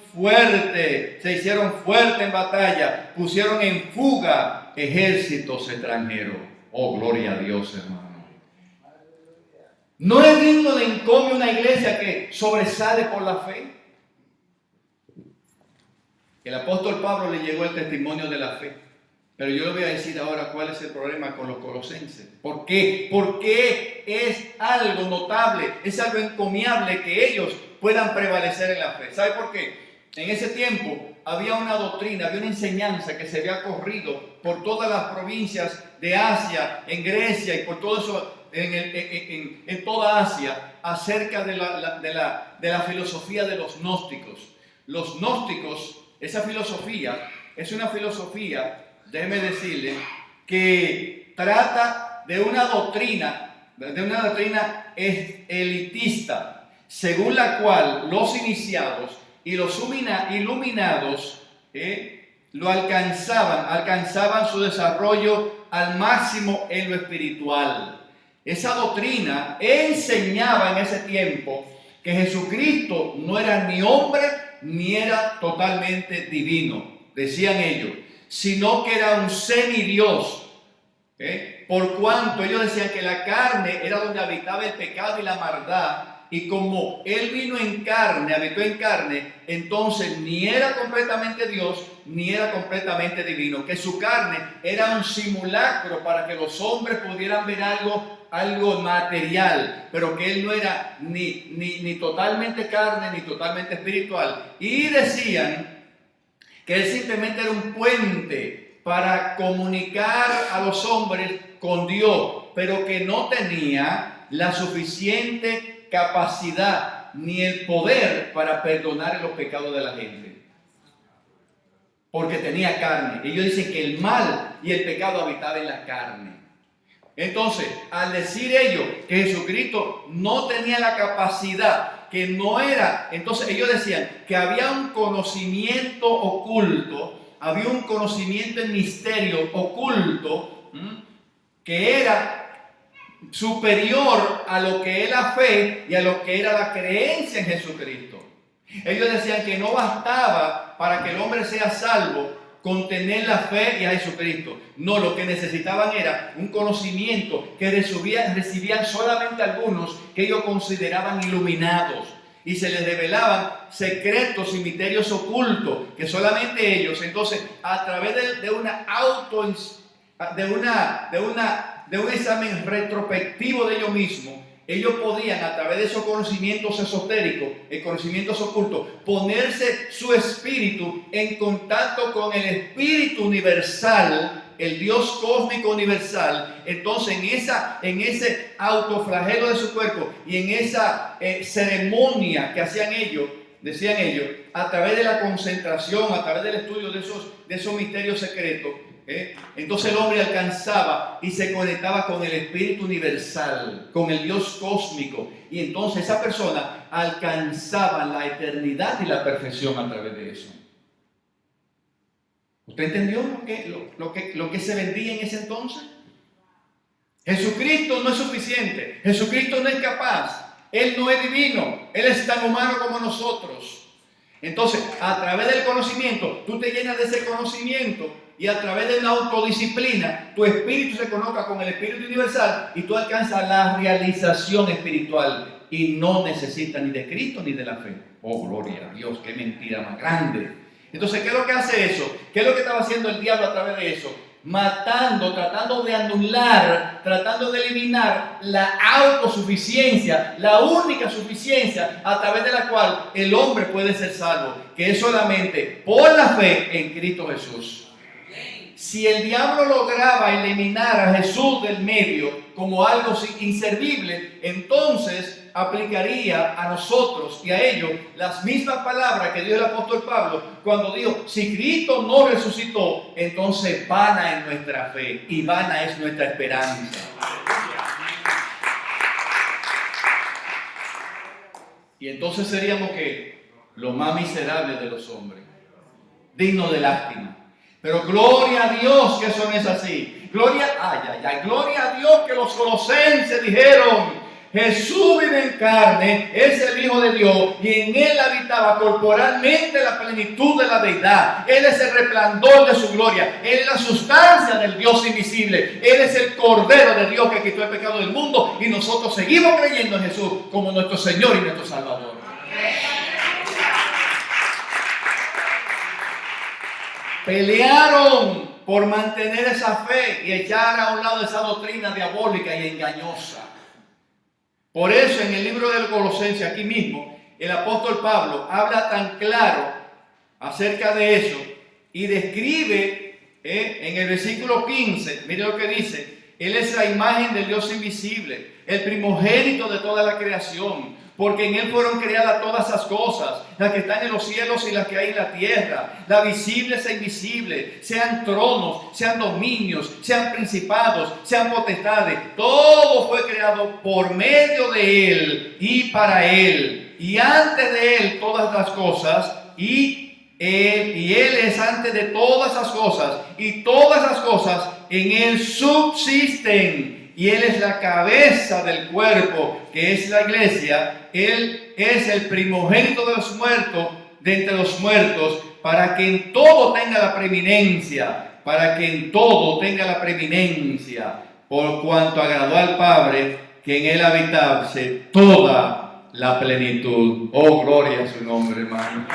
fuerte en batalla, pusieron en fuga ejércitos extranjeros. Oh, gloria a Dios, hermano. ¿No es digno de encomio una iglesia que sobresale por la fe? El apóstol Pablo le llegó el testimonio de la fe. Pero yo le voy a decir ahora cuál es el problema con los colosenses. ¿Por qué? Porque es algo notable, es algo encomiable que ellos puedan prevalecer en la fe. ¿Sabe por qué? En ese tiempo había una doctrina, había una enseñanza que se había corrido por todas las provincias de Asia, en Grecia y por todo eso, en toda Asia, acerca de la filosofía de los gnósticos. los gnósticos, esa filosofía, es una filosofía, déjeme decirle, que trata de una doctrina elitista, según la cual los iniciados y los iluminados lo alcanzaban su desarrollo al máximo en lo espiritual. Esa doctrina enseñaba en ese tiempo que Jesucristo no era ni hombre ni era totalmente divino, decían ellos, sino que era un semidios. Por cuanto ellos decían que la carne era donde habitaba el pecado y la maldad, y como Él vino en carne, habitó en carne, entonces ni era completamente Dios, ni era completamente divino, que su carne era un simulacro para que los hombres pudieran ver algo material, pero que Él no era ni totalmente carne, ni totalmente espiritual. Y decían que Él simplemente era un puente para comunicar a los hombres con Dios, pero que no tenía la suficiente capacidad ni el poder para perdonar los pecados de la gente, porque tenía carne. Ellos dicen que el mal y el pecado habitaba en la carne. Entonces, al decir ellos que Jesucristo no tenía la capacidad, que no era, entonces ellos decían que había un conocimiento oculto, había un conocimiento en misterio oculto, que era superior a lo que es la fe y a lo que era la creencia en Jesucristo. Ellos decían que no bastaba para que el hombre sea salvo con tener la fe y a Jesucristo. No, lo que necesitaban era un conocimiento que recibían solamente algunos que ellos consideraban iluminados, y se les revelaban secretos y misterios ocultos que solamente ellos. Entonces, a través de un examen retrospectivo de ellos mismos, ellos podían, a través de esos conocimientos esotéricos, conocimientos ocultos, ponerse su espíritu en contacto con el espíritu universal, el Dios cósmico universal. Entonces, en ese autoflagelo de su cuerpo y en esa ceremonia que hacían ellos, decían ellos, a través de la concentración, a través del estudio de esos misterios secretos, entonces el hombre alcanzaba y se conectaba con el Espíritu universal, con el Dios cósmico, y entonces esa persona alcanzaba la eternidad y la perfección a través de eso. ¿Usted entendió lo que se vendía en ese entonces? Jesucristo no es suficiente, Jesucristo no es capaz, Él no es divino, Él es tan humano como nosotros. Entonces, a través del conocimiento, tú te llenas de ese conocimiento, y a través de una autodisciplina, tu espíritu se conecta con el Espíritu universal y tú alcanzas la realización espiritual y no necesitas ni de Cristo ni de la fe. Oh, gloria a Dios, qué mentira más grande. Entonces, ¿qué es lo que hace eso? ¿Qué es lo que estaba haciendo el diablo a través de eso? Matando, tratando de anular, tratando de eliminar la autosuficiencia, la única suficiencia a través de la cual el hombre puede ser salvo, que es solamente por la fe en Cristo Jesús. Si el diablo lograba eliminar a Jesús del medio como algo inservible, entonces aplicaría a nosotros y a ellos las mismas palabras que dio el apóstol Pablo cuando dijo: si Cristo no resucitó, entonces vana es nuestra fe y vana es nuestra esperanza. Y entonces seríamos que los más miserables de los hombres, dignos de lástima. Pero gloria a Dios que eso no es así. Gloria a Dios que los colosenses dijeron: Jesús vive en carne, es el Hijo de Dios, y en Él habitaba corporalmente la plenitud de la deidad. Él es el resplandor de su gloria, Él es la sustancia del Dios invisible, Él es el Cordero de Dios que quitó el pecado del mundo, y nosotros seguimos creyendo en Jesús como nuestro Señor y nuestro Salvador. Pelearon por mantener esa fe y echar a un lado esa doctrina diabólica y engañosa. Por eso en el libro del Colosenses, aquí mismo, el apóstol Pablo habla tan claro acerca de eso y describe en el versículo 15, mire lo que dice: Él es la imagen del Dios invisible, el primogénito de toda la creación, porque en Él fueron creadas todas esas cosas, las que están en los cielos y las que hay en la tierra, las visibles e invisibles, sean tronos, sean dominios, sean principados, sean potestades. Todo fue creado por medio de Él y para Él, y antes de Él todas las cosas, y Él es antes de todas las cosas, y todas las cosas en Él subsisten, y Él es la cabeza del cuerpo, que es la iglesia. Él es el primogénito de los muertos, de entre los muertos, para que en todo tenga la preeminencia, por cuanto agradó al Padre, que en Él habitase toda la plenitud. Oh, gloria a su nombre, hermano.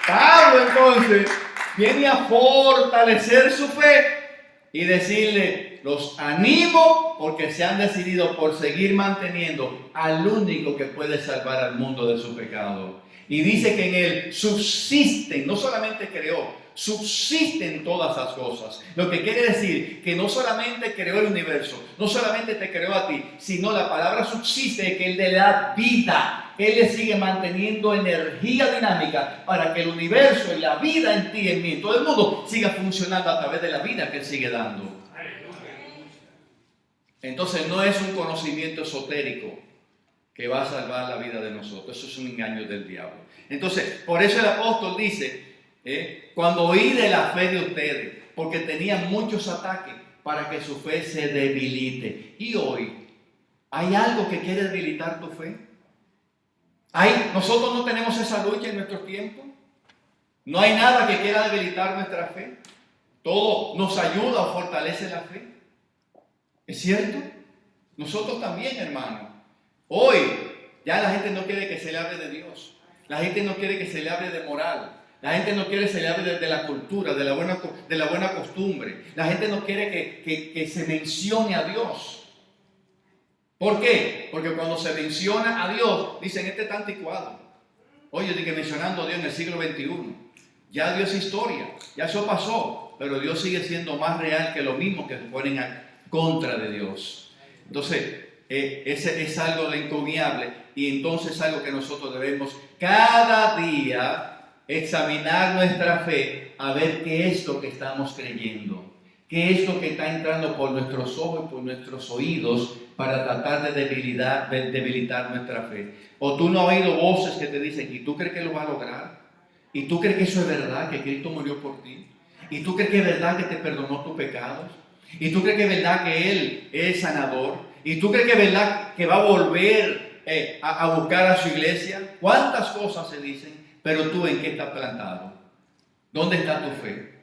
Pablo entonces viene a fortalecer su fe y decirle: los animo porque se han decidido por seguir manteniendo al único que puede salvar al mundo de su pecado. Y dice que en Él subsisten, no solamente creó, subsisten todas las cosas. Lo que quiere decir que no solamente creó el universo, no solamente te creó a ti, sino la palabra subsiste, que Él le da vida. Él le sigue manteniendo energía dinámica para que el universo y la vida en ti, en mí, en todo el mundo siga funcionando a través de la vida que Él sigue dando. Entonces no es un conocimiento esotérico que va a salvar la vida de nosotros. Eso es un engaño del diablo. Entonces, por eso el apóstol dice, cuando oí de la fe de ustedes, porque tenían muchos ataques para que su fe se debilite. Y hoy, ¿hay algo que quiere debilitar tu fe? ¿Nosotros no tenemos esa lucha en nuestro tiempo? ¿No hay nada que quiera debilitar nuestra fe? Todo nos ayuda o fortalece la fe. ¿Es cierto? Nosotros también, hermano. Hoy ya la gente no quiere que se le hable de Dios. La gente no quiere que se le hable de moral. La gente no quiere que se le hable de la cultura, de la buena costumbre. La gente no quiere que se mencione a Dios. ¿Por qué? Porque cuando se menciona a Dios, dicen: este está anticuado. Oye, de que mencionando a Dios en el siglo XXI. Ya Dios es historia, ya eso pasó. Pero Dios sigue siendo más real que lo mismo que se ponen a contra de Dios. Entonces, ese es algo de encomiable, y entonces es algo que nosotros debemos cada día examinar nuestra fe, a ver qué es lo que estamos creyendo, qué es lo que está entrando por nuestros ojos y por nuestros oídos para tratar de debilitar nuestra fe. O tú no has oído voces que te dicen: ¿y tú crees que lo va a lograr? ¿Y tú crees que eso es verdad, que Cristo murió por ti? ¿Y tú crees que es verdad que te perdonó tus pecados? ¿Y tú crees que es verdad que Él es sanador? ¿Y tú crees que es verdad que va a volver a buscar a su iglesia? ¿Cuántas cosas se dicen? Pero tú, ¿en qué estás plantado? ¿Dónde está tu fe?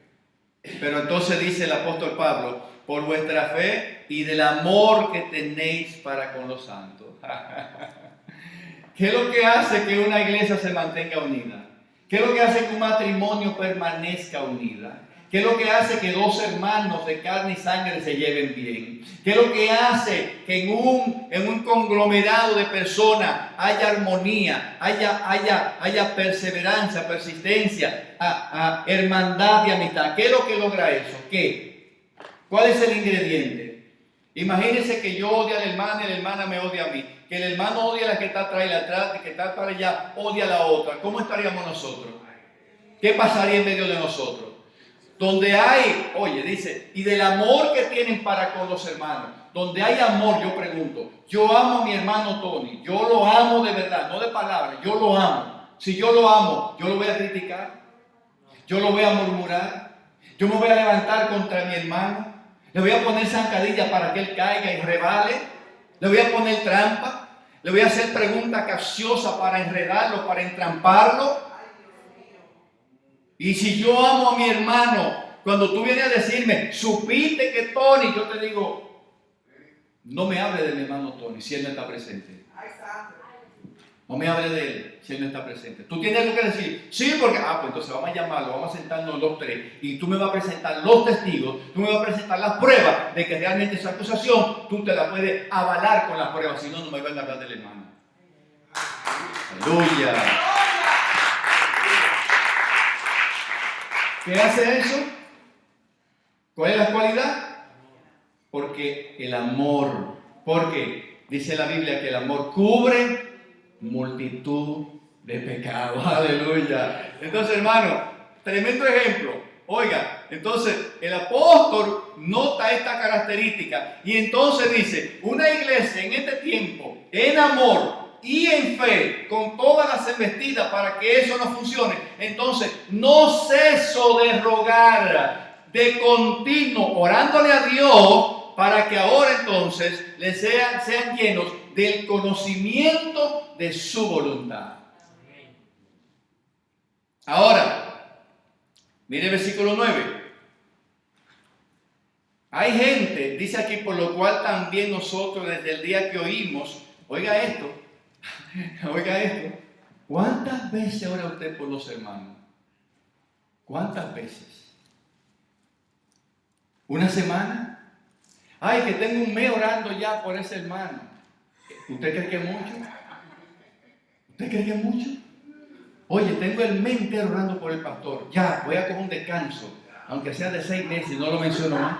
Pero entonces dice el apóstol Pablo: por vuestra fe y del amor que tenéis para con los santos. ¿Qué es lo que hace que una iglesia se mantenga unida? ¿Qué es lo que hace que un matrimonio permanezca unida? ¿Qué es lo que hace que dos hermanos de carne y sangre se lleven bien? ¿Qué es lo que hace que en un conglomerado de personas haya armonía, haya perseverancia, persistencia, hermandad y amistad? ¿Qué es lo que logra eso? ¿Qué? ¿Cuál es el ingrediente? Imagínense que yo odie a la hermana y la hermana me odia a mí. Que el hermano odia a la que está atrás y la atrás, que está para allá odia a la otra. ¿Cómo estaríamos nosotros? ¿Qué pasaría en medio de nosotros? Donde hay, oye, dice, y del amor que tienen para con los hermanos. Donde hay amor, yo pregunto, yo amo a mi hermano Tony, yo lo amo de verdad, no de palabras, yo lo amo. Si yo lo amo, yo lo voy a criticar, yo lo voy a murmurar, yo me voy a levantar contra mi hermano, le voy a poner zancadilla para que él caiga y rebale, le voy a poner trampa, le voy a hacer preguntas capciosas para enredarlo, para entramparlo. Y si yo amo a mi hermano, cuando tú vienes a decirme: supiste que Tony, yo te digo: no me hable de mi hermano Tony si él no está presente. No me hable de él si él no está presente. Tú tienes algo que decir: sí, porque, pues entonces vamos a llamarlo, vamos a sentarnos los tres, y tú me vas a presentar los testigos, tú me vas a presentar las pruebas de que realmente esa acusación, tú te la puedes avalar con las pruebas, si no, no me van a hablar del hermano. Aleluya. ¿Qué hace eso? ¿Cuál es la cualidad? Porque el amor. ¿Por qué? dice la Biblia que el amor cubre multitud de pecados. Aleluya. Entonces, hermano, tremendo ejemplo. Oiga, entonces el apóstol nota esta característica y entonces dice, una iglesia en este tiempo, en amor y en fe, con todas las embestidas para que eso no funcione, entonces no ceso de rogar de continuo, orándole a Dios para que ahora entonces sean llenos del conocimiento de su voluntad. Ahora, mire el versículo 9. Hay gente, dice aquí, por lo cual también nosotros desde el día que oímos, oiga esto, ¿cuántas veces ora usted por los hermanos? ¿Cuántas veces? ¿Una semana? Ay, que tengo un mes orando ya por ese hermano. ¿Usted cree que es mucho? ¿Usted cree que es mucho? Oye, tengo el mes entero orando por el pastor. Ya, voy a coger un descanso, aunque sea de 6 meses, no lo menciono más.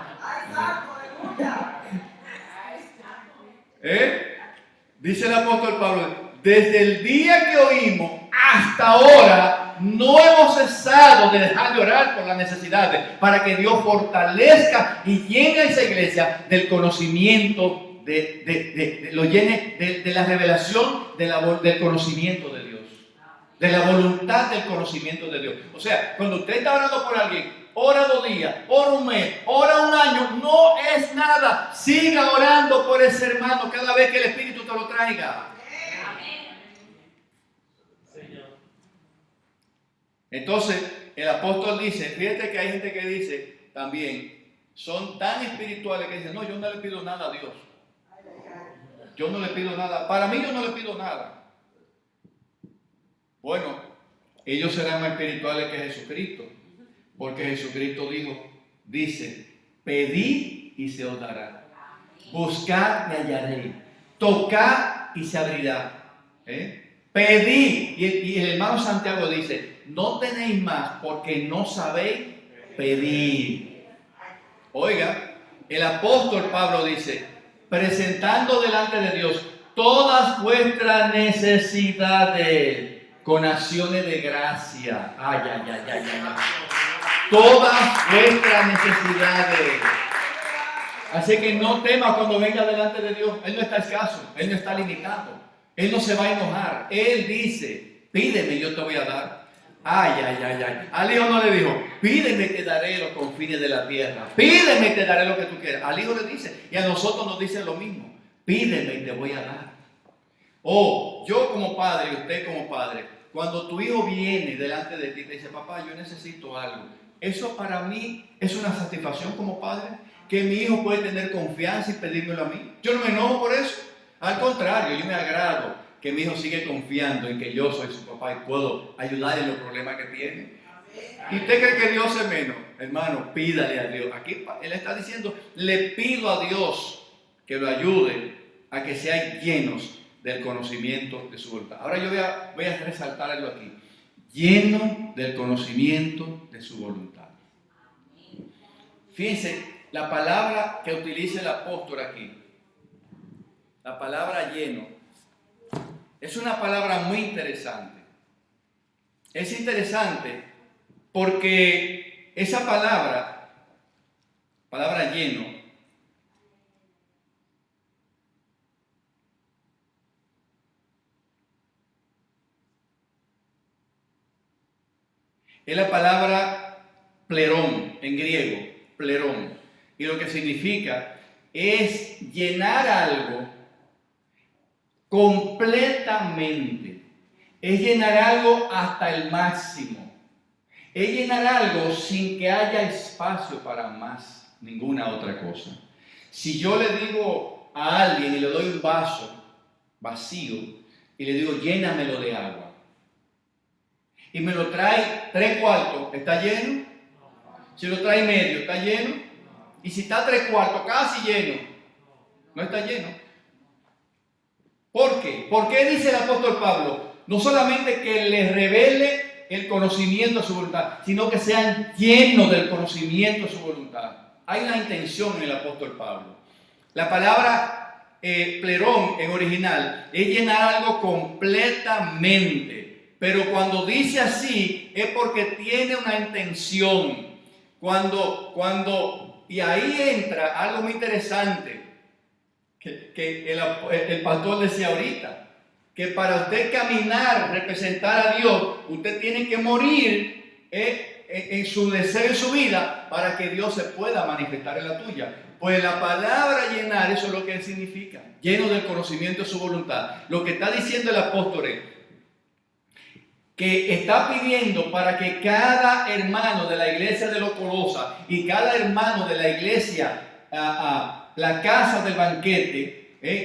Dice el apóstol Pablo, desde el día que oímos hasta ahora no hemos cesado de dejar de orar por las necesidades para que Dios fortalezca y llene a esa iglesia del conocimiento, lo llene de la revelación del conocimiento de Dios, de la voluntad del conocimiento de Dios. O sea, cuando usted está orando por alguien, ora 2 días, ora un mes, ora un año, no es nada. Siga orando por ese hermano cada vez que el Espíritu te lo traiga. Entonces, el apóstol dice, fíjate que hay gente que dice también, son tan espirituales que dicen, no, yo no le pido nada a Dios. Yo no le pido nada. Para mí yo no le pido nada. Bueno, ellos serán más espirituales que Jesucristo. Porque Jesucristo dice, pedid y se os dará. Buscad y hallaréis. Tocad y se abrirá. Pedid. Y el hermano Santiago dice, no tenéis más porque no sabéis pedir. Oiga, el apóstol Pablo dice, presentando delante de Dios todas vuestras necesidades con acciones de gracia. Ay. Todas vuestras necesidades. Así que no temas cuando venga delante de Dios. Él no está escaso, Él no está limitado, Él no se va a enojar. Él dice, pídeme y yo te voy a dar. Ay. Al hijo no le dijo, pídeme y te daré los confines de la tierra. Pídeme y te daré lo que tú quieras. Al hijo le dice, y a nosotros nos dice lo mismo. Pídeme y te voy a dar. Yo como padre y usted como padre, cuando tu hijo viene delante de ti y te dice, papá, yo necesito algo. Eso para mí es una satisfacción como padre, que mi hijo puede tener confianza y pedírmelo a mí. Yo no me enojo por eso. Al contrario, yo me agrado que mi hijo sigue confiando en que yo soy su papá y puedo ayudarle en los problemas que tiene. ¿Y usted cree que Dios es menos? Hermano, pídale a Dios. Aquí él está diciendo, le pido a Dios que lo ayude a que sean llenos del conocimiento de su voluntad. Ahora yo voy a resaltar algo aquí. Lleno del conocimiento de su voluntad. Fíjense, la palabra que utiliza el apóstol aquí, la palabra lleno, es una palabra muy interesante. Es interesante porque esa palabra lleno, es la palabra plerón en griego, plerón. Y lo que significa es llenar algo completamente. Es llenar algo hasta el máximo. Es llenar algo sin que haya espacio para más ninguna otra cosa. Si yo le digo a alguien y le doy un vaso vacío y le digo llénamelo de agua y me lo trae 3/4, ¿está lleno? Si lo trae medio, ¿está lleno? Y si está 3/4, casi lleno, no está lleno. ¿Por qué? ¿Por qué dice el apóstol Pablo? No solamente que les revele el conocimiento de su voluntad, sino que sean llenos del conocimiento de su voluntad. Hay una intención en el apóstol Pablo. La palabra plerón en original, es llenar algo completamente. Pero cuando dice así, es porque tiene una intención. Y ahí entra algo muy interesante que el pastor decía ahorita, que para usted caminar, representar a Dios, usted tiene que morir en su deseo, en su vida, para que Dios se pueda manifestar en la tuya. Pues la palabra llenar, eso es lo que significa, lleno del conocimiento de su voluntad. Lo que está diciendo el apóstol es que está pidiendo para que cada hermano de la iglesia de los Colosas y cada hermano de la iglesia, la casa del banquete,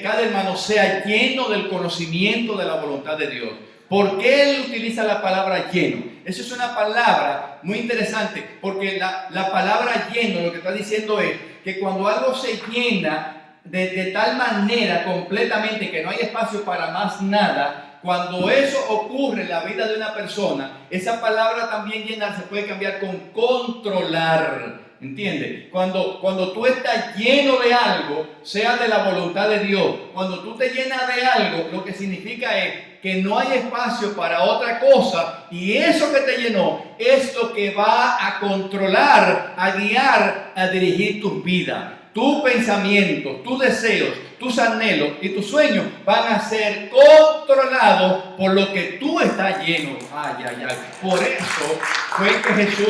cada hermano sea lleno del conocimiento de la voluntad de Dios. ¿Por qué él utiliza la palabra lleno? Eso es una palabra muy interesante, porque la palabra lleno lo que está diciendo es que cuando algo se llena de tal manera completamente que no hay espacio para más nada, cuando eso ocurre en la vida de una persona, esa palabra también llenar se puede cambiar con controlar. ¿Entiendes? Cuando tú estás lleno de algo, sea de la voluntad de Dios, cuando tú te llenas de algo, lo que significa es que no hay espacio para otra cosa, y eso que te llenó es lo que va a controlar, a guiar, a dirigir tu vida. Tus pensamientos, tus deseos, tus anhelos y tus sueños van a ser controlados por lo que tú estás lleno. Ay, ay, ay. Por eso fue que Jesús,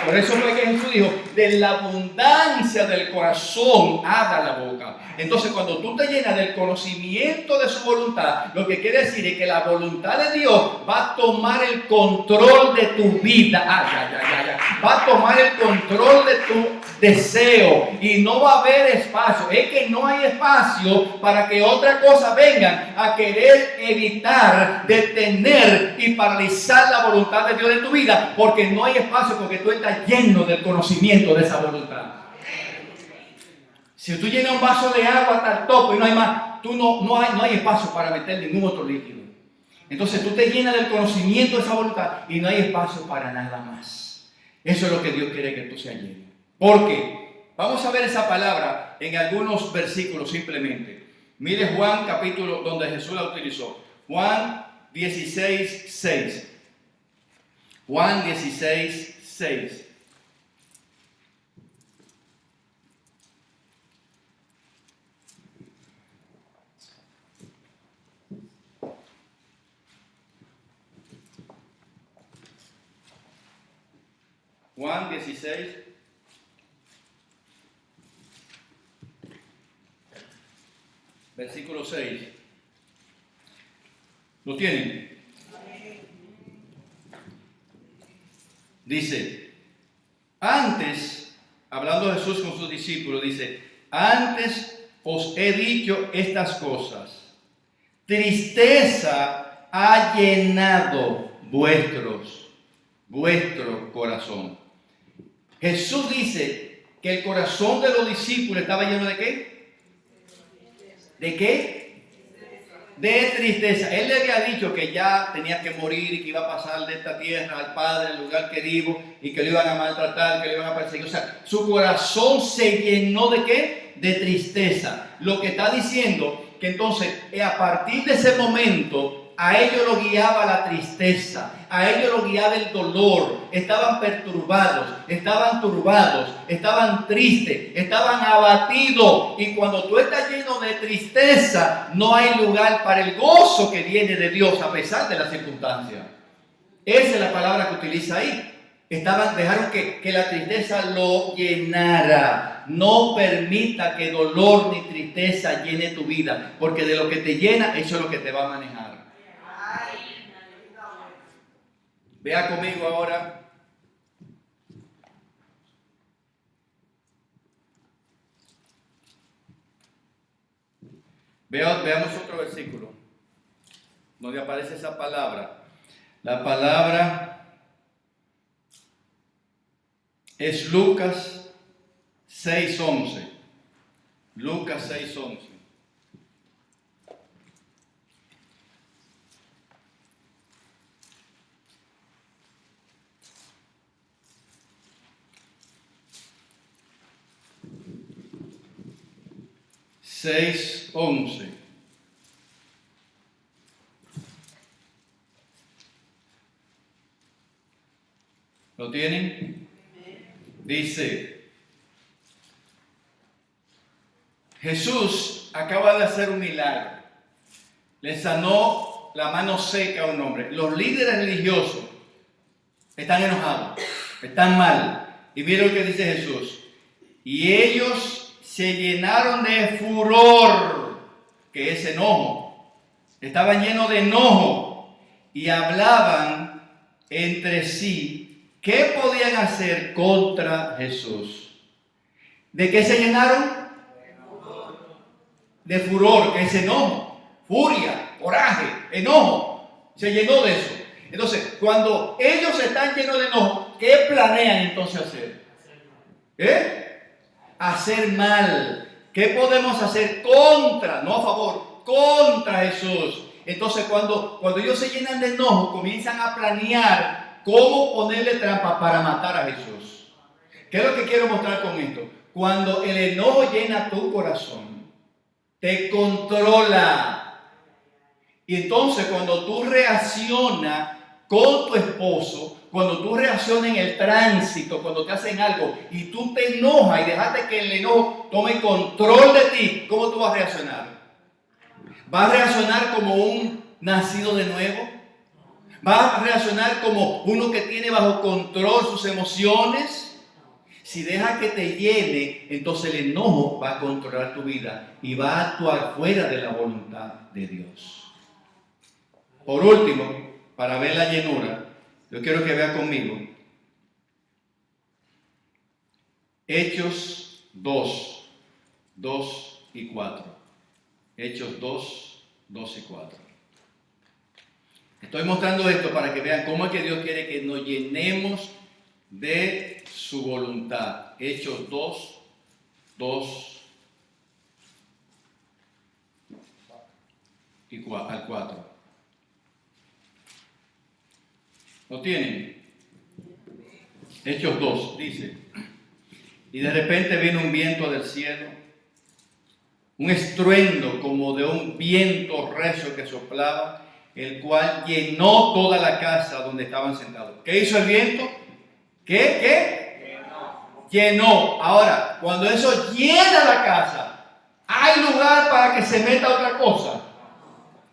por eso fue que Jesús dijo, de la abundancia del corazón habla la boca. Entonces, cuando tú te llenas del conocimiento de su voluntad, lo que quiere decir es que la voluntad de Dios va a tomar el control de tu vida. Va a tomar el control de tu deseo y no va a haber espacio. Es que no hay espacio para que otra cosa vengan a querer evitar, detener y paralizar la voluntad de Dios en tu vida, porque no hay espacio, porque tú estás lleno del conocimiento de esa voluntad. Si tú llenas un vaso de agua hasta el tope y no hay más, no hay espacio para meter ningún otro líquido. Entonces tú te llenas del conocimiento de esa voluntad y no hay espacio para nada más. Eso es lo que Dios quiere que tú seas lleno. ¿Por qué? Vamos a ver esa palabra en algunos versículos simplemente. Mire Juan capítulo donde Jesús la utilizó. Juan 16:6. Juan 16:6. Juan 16, versículo 6. ¿Lo tienen? Dice, antes, hablando Jesús con sus discípulos, dice, antes os he dicho estas cosas. Tristeza ha llenado vuestro corazón. Jesús dice que el corazón de los discípulos estaba lleno ¿de qué? ¿De qué? De tristeza. Él le había dicho que ya tenía que morir y que iba a pasar de esta tierra al Padre, al lugar querido, y que lo iban a maltratar, que lo iban a perseguir. O sea, su corazón se llenó ¿de qué? De tristeza. Lo que está diciendo que entonces a partir de ese momento a ellos lo guiaba la tristeza, a ellos lo guiaba el dolor, estaban perturbados, estaban turbados, estaban tristes, estaban abatidos. Y cuando tú estás lleno de tristeza, no hay lugar para el gozo que viene de Dios a pesar de las circunstancias. Esa es la palabra que utiliza ahí. Dejaron que la tristeza lo llenara. No permita que dolor ni tristeza llene tu vida, porque de lo que te llena, eso es lo que te va a manejar. Vea conmigo ahora. Veamos otro versículo donde aparece esa palabra. La palabra es Lucas 6:11. Lucas 6:11. 6:11. ¿Lo tienen? Dice, Jesús acaba de hacer un milagro. Le sanó la mano seca a un hombre. Los líderes religiosos están enojados, están mal. Y miren lo que dice Jesús. Y ellos se llenaron de furor, que es enojo. Estaban llenos de enojo y hablaban entre sí qué podían hacer contra Jesús. ¿De qué se llenaron? De furor, que es enojo. Furia, coraje, enojo, se llenó de eso. Entonces, cuando ellos están llenos de enojo, ¿qué planean entonces hacer? Hacer mal. ¿Qué podemos hacer contra, no a favor, contra Jesús? Entonces, cuando ellos se llenan de enojo, comienzan a planear cómo ponerle trampa para matar a Jesús. ¿Qué es lo que quiero mostrar con esto? Cuando el enojo llena tu corazón, te controla. Y entonces cuando tú reaccionas con tu esposo, cuando tú reaccionas en el tránsito, cuando te hacen algo y tú te enojas y dejaste que el enojo tome control de ti, ¿cómo tú vas a reaccionar? ¿Vas a reaccionar como un nacido de nuevo? ¿Vas a reaccionar como uno que tiene bajo control sus emociones? Si dejas que te llene, entonces el enojo va a controlar tu vida y va a actuar fuera de la voluntad de Dios. Por último, para ver la llenura, yo quiero que vea conmigo Hechos 2, 2 y 4. Hechos 2, 2 y 4. Estoy mostrando esto para que vean cómo es que Dios quiere que nos llenemos de su voluntad. Hechos 2, 2 y 4. ¿Lo tienen? Hechos 2 dice: y de repente vino un viento del cielo, un estruendo como de un viento recio que soplaba, el cual llenó toda la casa donde estaban sentados. ¿Qué hizo el viento? ¿Qué? Llenó. Ahora, cuando eso llena la casa, ¿hay lugar para que se meta otra cosa?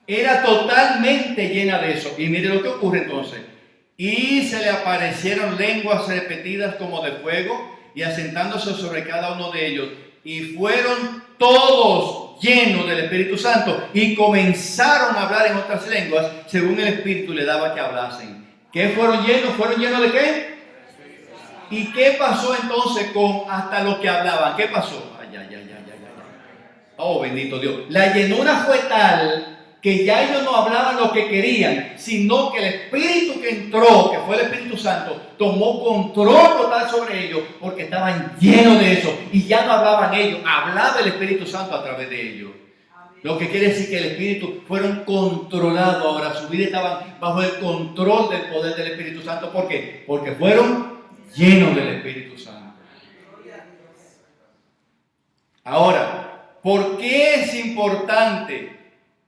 Era totalmente llena de eso. Y mire lo que ocurre entonces. Y se le aparecieron lenguas repetidas como de fuego, y asentándose sobre cada uno de ellos, y fueron todos llenos del Espíritu Santo, y comenzaron a hablar en otras lenguas, según el Espíritu le daba que hablasen. ¿Qué fueron llenos? ¿Fueron llenos de qué? ¿Y qué pasó entonces con hasta los que hablaban? ¿Qué pasó? Oh, bendito Dios. La llenura fue tal que ya ellos no hablaban lo que querían, sino que el Espíritu que entró, que fue el Espíritu Santo, tomó control total sobre ellos, porque estaban llenos de eso, y ya no hablaban ellos, hablaba el Espíritu Santo a través de ellos. Lo que quiere decir que el Espíritu fueron controlados, ahora su vida estaba bajo el control del poder del Espíritu Santo. ¿Por qué? Porque fueron llenos del Espíritu Santo. Ahora, ¿por qué es importante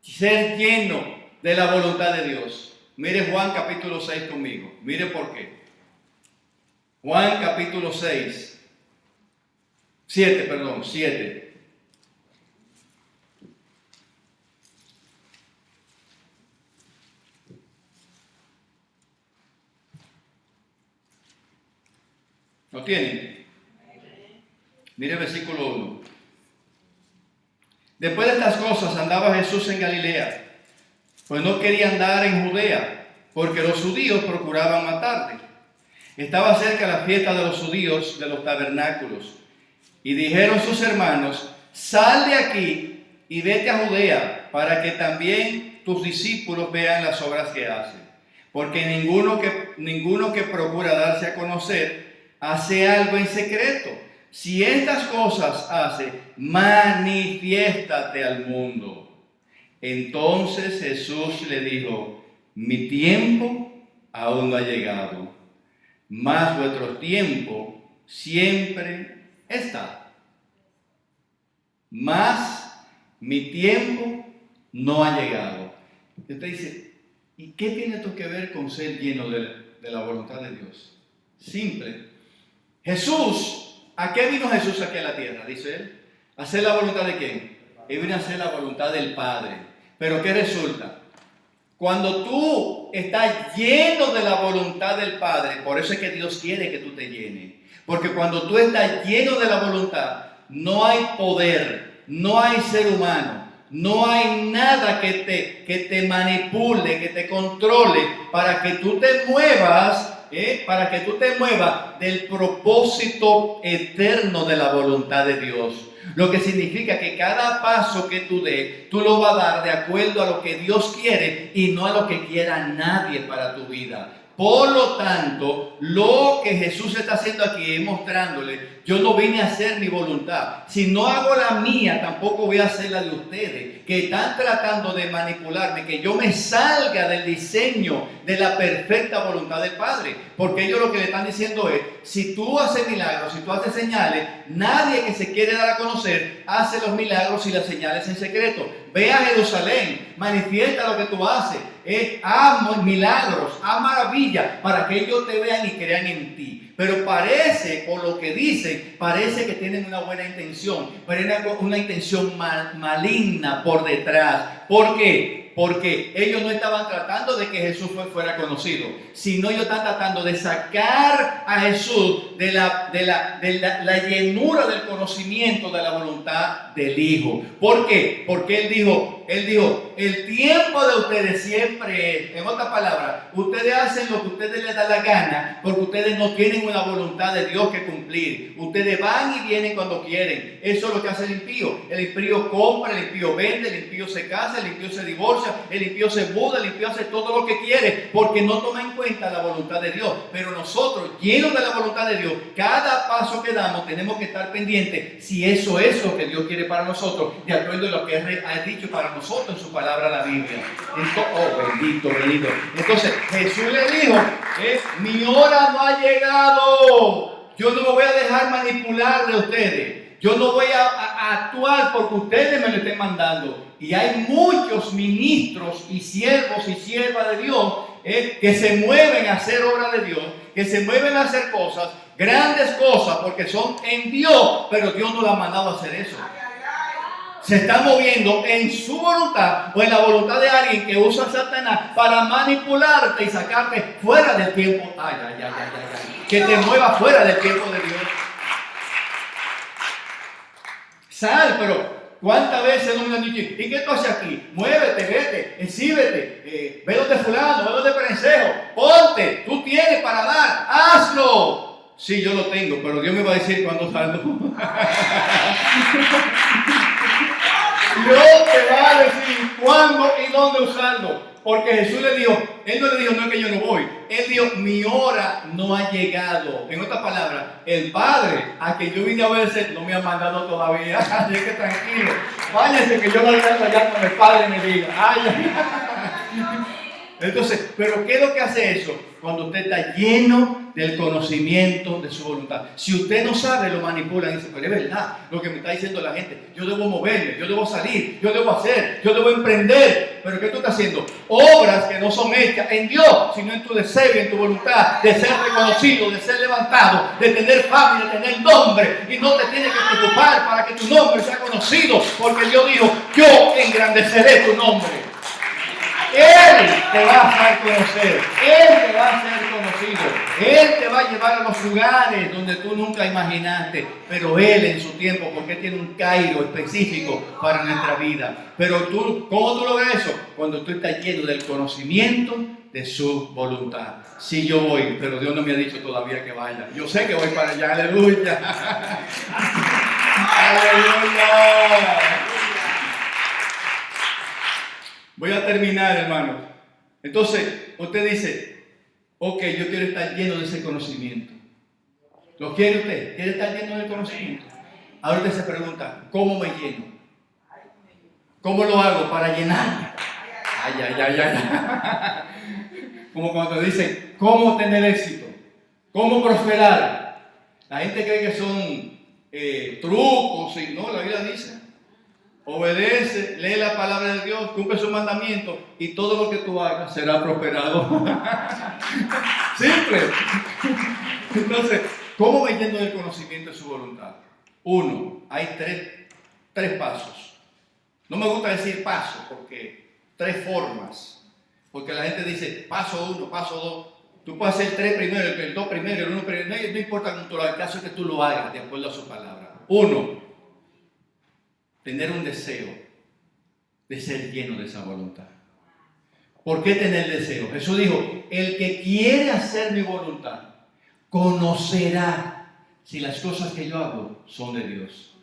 ser lleno de la voluntad de Dios? Mire Juan capítulo 6 conmigo. Mire por qué. Juan capítulo 7. ¿Lo tienen? Mire el versículo 1. Después de estas cosas andaba Jesús en Galilea, pues no quería andar en Judea, porque los judíos procuraban matarle. Estaba cerca la fiesta de los judíos de los tabernáculos, y dijeron sus hermanos: sal de aquí y vete a Judea, para que también tus discípulos vean las obras que hace. Porque ninguno que procura darse a conocer hace algo en secreto. Si estas cosas hace, manifiéstate al mundo. Entonces Jesús le dijo: mi tiempo aún no ha llegado, mas vuestro tiempo siempre está. Mas mi tiempo no ha llegado. Y usted dice, ¿y qué tiene esto que ver con ser lleno de la voluntad de Dios? Simple. Jesús, ¿a qué vino Jesús aquí a la tierra? Dice él. ¿A hacer la voluntad de quién? Él vino a hacer la voluntad del Padre. Pero ¿qué resulta? Cuando tú estás lleno de la voluntad del Padre, por eso es que Dios quiere que tú te llenes. Porque cuando tú estás lleno de la voluntad, no hay poder, no hay ser humano, no hay nada que te manipule, que te controle para que tú te muevas, del propósito eterno de la voluntad de Dios. Lo que significa que cada paso que tú des, tú lo vas a dar de acuerdo a lo que Dios quiere y no a lo que quiera nadie para tu vida. Por lo tanto, lo que Jesús está haciendo aquí es mostrándole, yo no vine a hacer mi voluntad. Si no hago la mía, tampoco voy a hacer la de ustedes, que están tratando de manipularme, que yo me salga del diseño de la perfecta voluntad del Padre. Porque ellos lo que le están diciendo es, si tú haces milagros, si tú haces señales, nadie que se quiere dar a conocer hace los milagros y las señales en secreto. Ve a Jerusalén, manifiesta lo que tú haces, haz milagros, haz maravillas, para que ellos te vean y crean en ti. Pero parece, por lo que dicen, parece que tienen una buena intención, pero una intención maligna por detrás. ¿Por qué? Porque ellos no estaban tratando de que Jesús fuera conocido, sino ellos están tratando de sacar a Jesús de la llenura del conocimiento de la voluntad del Hijo. ¿Por qué? Porque Él dijo, el tiempo de ustedes siempre es, en otras palabras, ustedes hacen lo que a ustedes les da la gana, porque ustedes no tienen una voluntad de Dios que cumplir. Ustedes van y vienen cuando quieren. Eso es lo que hace el impío. El impío compra, el impío vende, el impío se casa, el impío se divorcia, el impío se muda, el impío hace todo lo que quiere, porque no toma en cuenta la voluntad de Dios. Pero nosotros, llenos de la voluntad de Dios, cada paso que damos tenemos que estar pendientes si eso es lo que Dios quiere para nosotros, de acuerdo a lo que ha dicho para nosotros en su palabra, la Biblia. Bendito. Entonces Jesús le dijo, mi hora no ha llegado. Yo no me voy a dejar manipular de ustedes. Yo no voy a actuar porque ustedes me lo estén mandando. Y hay muchos ministros y siervos y siervas de Dios que se mueven a hacer obra de Dios, que se mueven a hacer cosas, grandes cosas, porque son en Dios, pero Dios no la ha mandado a hacer eso. Se está moviendo en su voluntad o en la voluntad de alguien que usa a Satanás para manipularte y sacarte fuera del tiempo. Que te mueva fuera del tiempo de Dios. Sal, pero ¿cuántas veces no me han dicho, ¿y qué tú haces aquí? Muévete, vete, exhíbete, ve donde fulano, ve donde perencejo, ponte, tú tienes para dar, hazlo. Sí, yo lo tengo, pero Dios me va a decir cuándo salgo. Dios te va a decir cuándo y dónde usarlo. Porque Jesús le dijo, Él no le dijo, no es que yo no voy. Él dijo, mi hora no ha llegado. En otras palabras, el Padre a que yo vine a obedecer no me ha mandado todavía. Así que tranquilo, váyanse que yo voy a estar allá cuando el Padre me diga. Entonces, ¿pero qué es lo que hace eso? Cuando usted está lleno del conocimiento de su voluntad. Si usted no sabe, lo manipulan y dice, pero es verdad lo que me está diciendo la gente. Yo debo moverme, yo debo salir, yo debo hacer, yo debo emprender. ¿Pero qué tú estás haciendo? Obras que no son hechas en Dios, sino en tu deseo y en tu voluntad de ser reconocido, de ser levantado, de tener fama, de tener nombre. Y no te tienes que preocupar para que tu nombre sea conocido, porque Dios dijo, yo engrandeceré tu nombre. Él te va a hacer conocer, Él te va a hacer conocido, Él te va a llevar a los lugares donde tú nunca imaginaste, pero Él en su tiempo, porque tiene un cairo específico para nuestra vida. Pero tú, ¿cómo tú logras eso? Cuando tú estás lleno del conocimiento de su voluntad. Sí, yo voy, pero Dios no me ha dicho todavía que vaya. Yo sé que voy para allá, aleluya. Aleluya. Voy a terminar, hermanos. Entonces, usted dice, ok, yo quiero estar lleno de ese conocimiento. ¿Lo quiere usted? ¿Quiere estar lleno del conocimiento? Ahora usted se pregunta, ¿cómo me lleno? ¿Cómo lo hago para llenarme? Como cuando dicen, ¿cómo tener éxito? ¿Cómo prosperar? La gente cree que son trucos, y no, la Biblia dice. obedece, lee la palabra de Dios, cumple sus mandamientos y todo lo que tú hagas será prosperado. Simple. Entonces, ¿cómo va yendo el conocimiento de su voluntad? Uno, hay tres pasos. No me gusta decir pasos porque tres formas. Porque la gente dice paso 1, paso 2. Tú puedes hacer 3 primero, el 2 primero, el 1 primero. No importa cómo tú lo hagas, el caso es que tú lo hagas de acuerdo a su palabra. Uno, tener un deseo de ser lleno de esa voluntad. ¿Por qué tener deseo? Jesús dijo, el que quiere hacer mi voluntad conocerá si las cosas que yo hago son de Dios.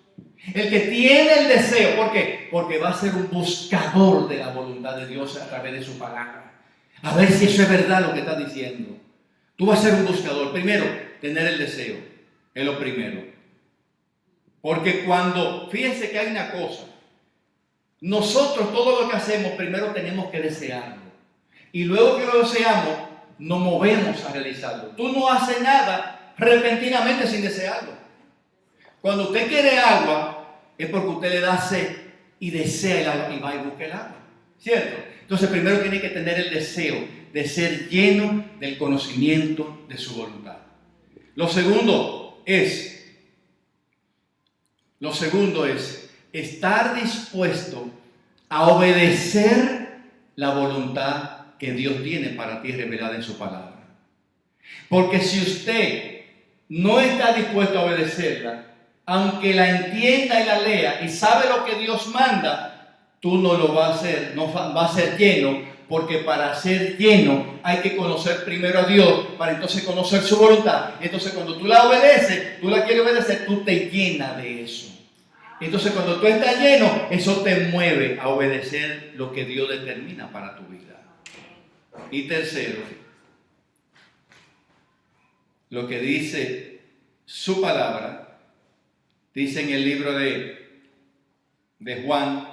El que tiene el deseo, ¿por qué? Porque va a ser un buscador de la voluntad de Dios a través de su palabra. A ver si eso es verdad lo que está diciendo. Tú vas a ser un buscador. Primero, tener el deseo. Es lo primero. Porque fíjense que hay una cosa. Nosotros todo lo que hacemos primero tenemos que desearlo. Y luego que lo deseamos, nos movemos a realizarlo. Tú no haces nada repentinamente sin desearlo. Cuando usted quiere agua, es porque usted le da sed y desea el agua y va y busca el agua. ¿Cierto? Entonces primero tiene que tener el deseo de ser lleno del conocimiento de su voluntad. Lo segundo es estar dispuesto a obedecer la voluntad que Dios tiene para ti revelada en su palabra. Porque si usted no está dispuesto a obedecerla, aunque la entienda y la lea y sabe lo que Dios manda, tú no lo vas a hacer, no va a ser lleno, porque para ser lleno hay que conocer primero a Dios, para entonces conocer su voluntad. Entonces cuando tú la obedeces, tú la quieres obedecer, tú te llenas de eso. Entonces cuando tú estás lleno, eso te mueve a obedecer lo que Dios determina para tu vida. Y tercero, lo que dice su palabra, dice en el libro de Juan,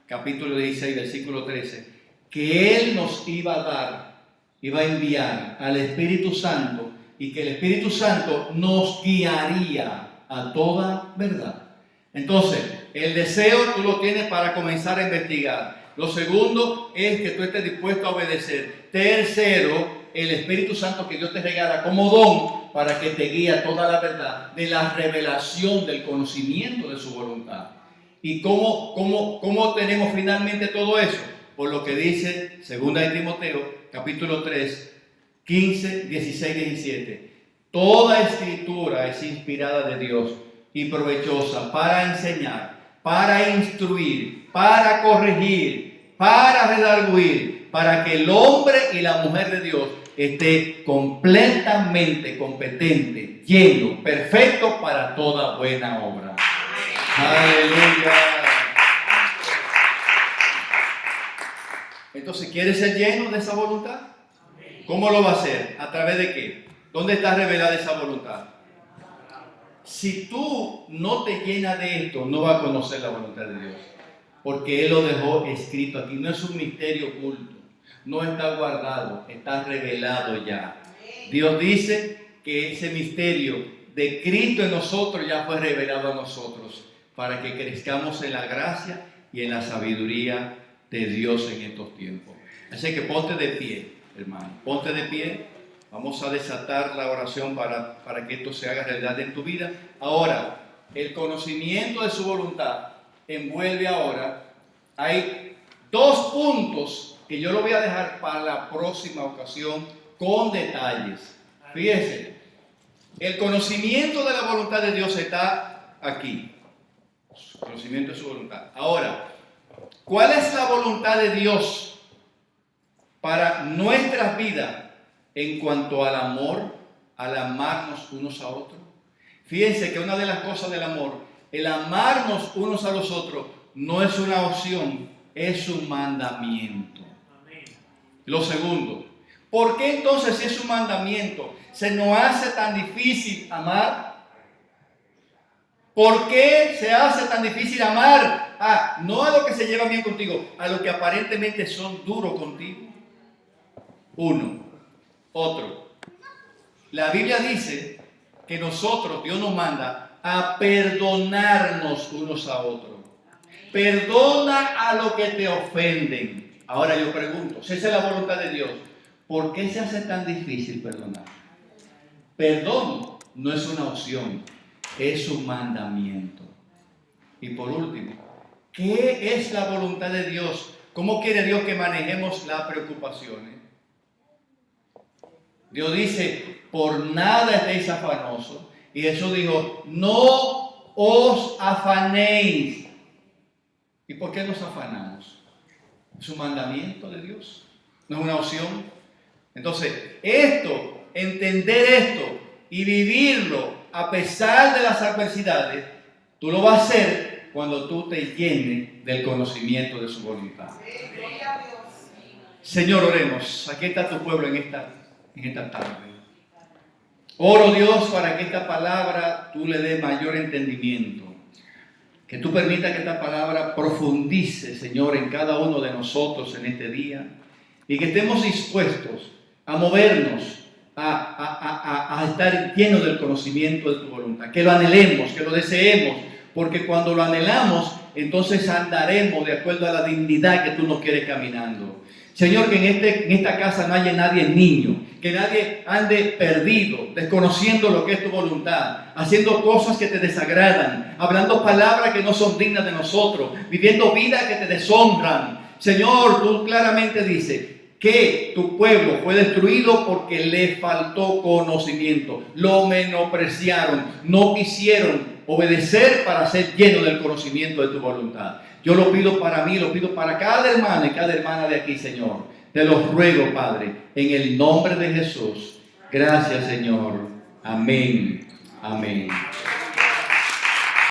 capítulo 16, versículo 13, que Él nos iba a enviar al Espíritu Santo y que el Espíritu Santo nos guiaría a toda verdad. Entonces, el deseo tú lo tienes para comenzar a investigar. Lo segundo es que tú estés dispuesto a obedecer. Tercero, el Espíritu Santo que Dios te regala como don para que te guíe a toda la verdad de la revelación del conocimiento de su voluntad. ¿Y cómo tenemos finalmente todo eso? Por lo que dice 2 de Timoteo, capítulo 3, 15, 16, 17. Toda escritura es inspirada de Dios y provechosa para enseñar, para instruir, para corregir, para redarguir, para que el hombre y la mujer de Dios esté completamente competente, lleno, perfecto para toda buena obra. Aleluya. Entonces, ¿quieres ser lleno de esa voluntad? ¿Cómo lo va a hacer? ¿A través de qué? ¿Dónde está revelada esa voluntad? Si tú no te llenas de esto, no vas a conocer la voluntad de Dios. Porque Él lo dejó escrito aquí. No es un misterio oculto. No está guardado. Está revelado ya. Dios dice que ese misterio de Cristo en nosotros ya fue revelado a nosotros. Para que crezcamos en la gracia y en la sabiduría de Dios en estos tiempos. Así que ponte de pie, hermano. Ponte de pie. Vamos a desatar la oración para que esto se haga realidad en tu vida. Ahora, el conocimiento de su voluntad envuelve ahora. Hay 2 puntos que yo lo voy a dejar para la próxima ocasión con detalles. Fíjense, el conocimiento de la voluntad de Dios está aquí. Conocimiento de su voluntad. Ahora, ¿cuál es la voluntad de Dios para nuestras vidas en cuanto al amor, al amarnos unos a otros? Fíjense que una de las cosas del amor, el amarnos unos a los otros, no es una opción, es un mandamiento. Lo segundo, ¿por qué entonces si es un mandamiento se nos hace tan difícil amar? ¿Por qué se hace tan difícil amar? No a lo que se lleva bien contigo, a lo que aparentemente son duros contigo. Uno. Otro. La Biblia dice que Dios nos manda a perdonarnos unos a otros. perdona a los que te ofenden. Ahora yo pregunto, si esa es la voluntad de Dios, ¿por qué se hace tan difícil perdonar? Perdón no es una opción, es un mandamiento. Y por último, ¿qué es la voluntad de Dios? ¿Cómo quiere Dios que manejemos las preocupaciones? Dios dice, por nada estéis afanosos. Y Jesús dijo, no os afanéis. ¿Y por qué nos afanamos? Es un mandamiento de Dios, no es una opción. Entonces, entender esto y vivirlo a pesar de las adversidades, tú lo vas a hacer cuando tú te llenes del conocimiento de su voluntad. Señor, oremos. Aquí está tu pueblo en esta tarde. Oro, Dios, para que esta palabra tú le des mayor entendimiento. Que tú permitas que esta palabra profundice, Señor, en cada uno de nosotros en este día. Y que estemos dispuestos a movernos, a estar llenos del conocimiento de tu voluntad. Que lo anhelemos, que lo deseemos. Porque cuando lo anhelamos, entonces andaremos de acuerdo a la dignidad que tú nos quieres caminando. Señor, que en esta casa no haya nadie niño, que nadie ande perdido, desconociendo lo que es tu voluntad, haciendo cosas que te desagradan, hablando palabras que no son dignas de nosotros, viviendo vidas que te deshonran. Señor, tú claramente dices que tu pueblo fue destruido porque le faltó conocimiento, lo menospreciaron, no quisieron obedecer para ser lleno del conocimiento de tu voluntad. Yo lo pido para mí, lo pido para cada hermano y cada hermana de aquí, Señor. Te lo ruego, Padre, en el nombre de Jesús. Gracias, Señor. Amén. Amén.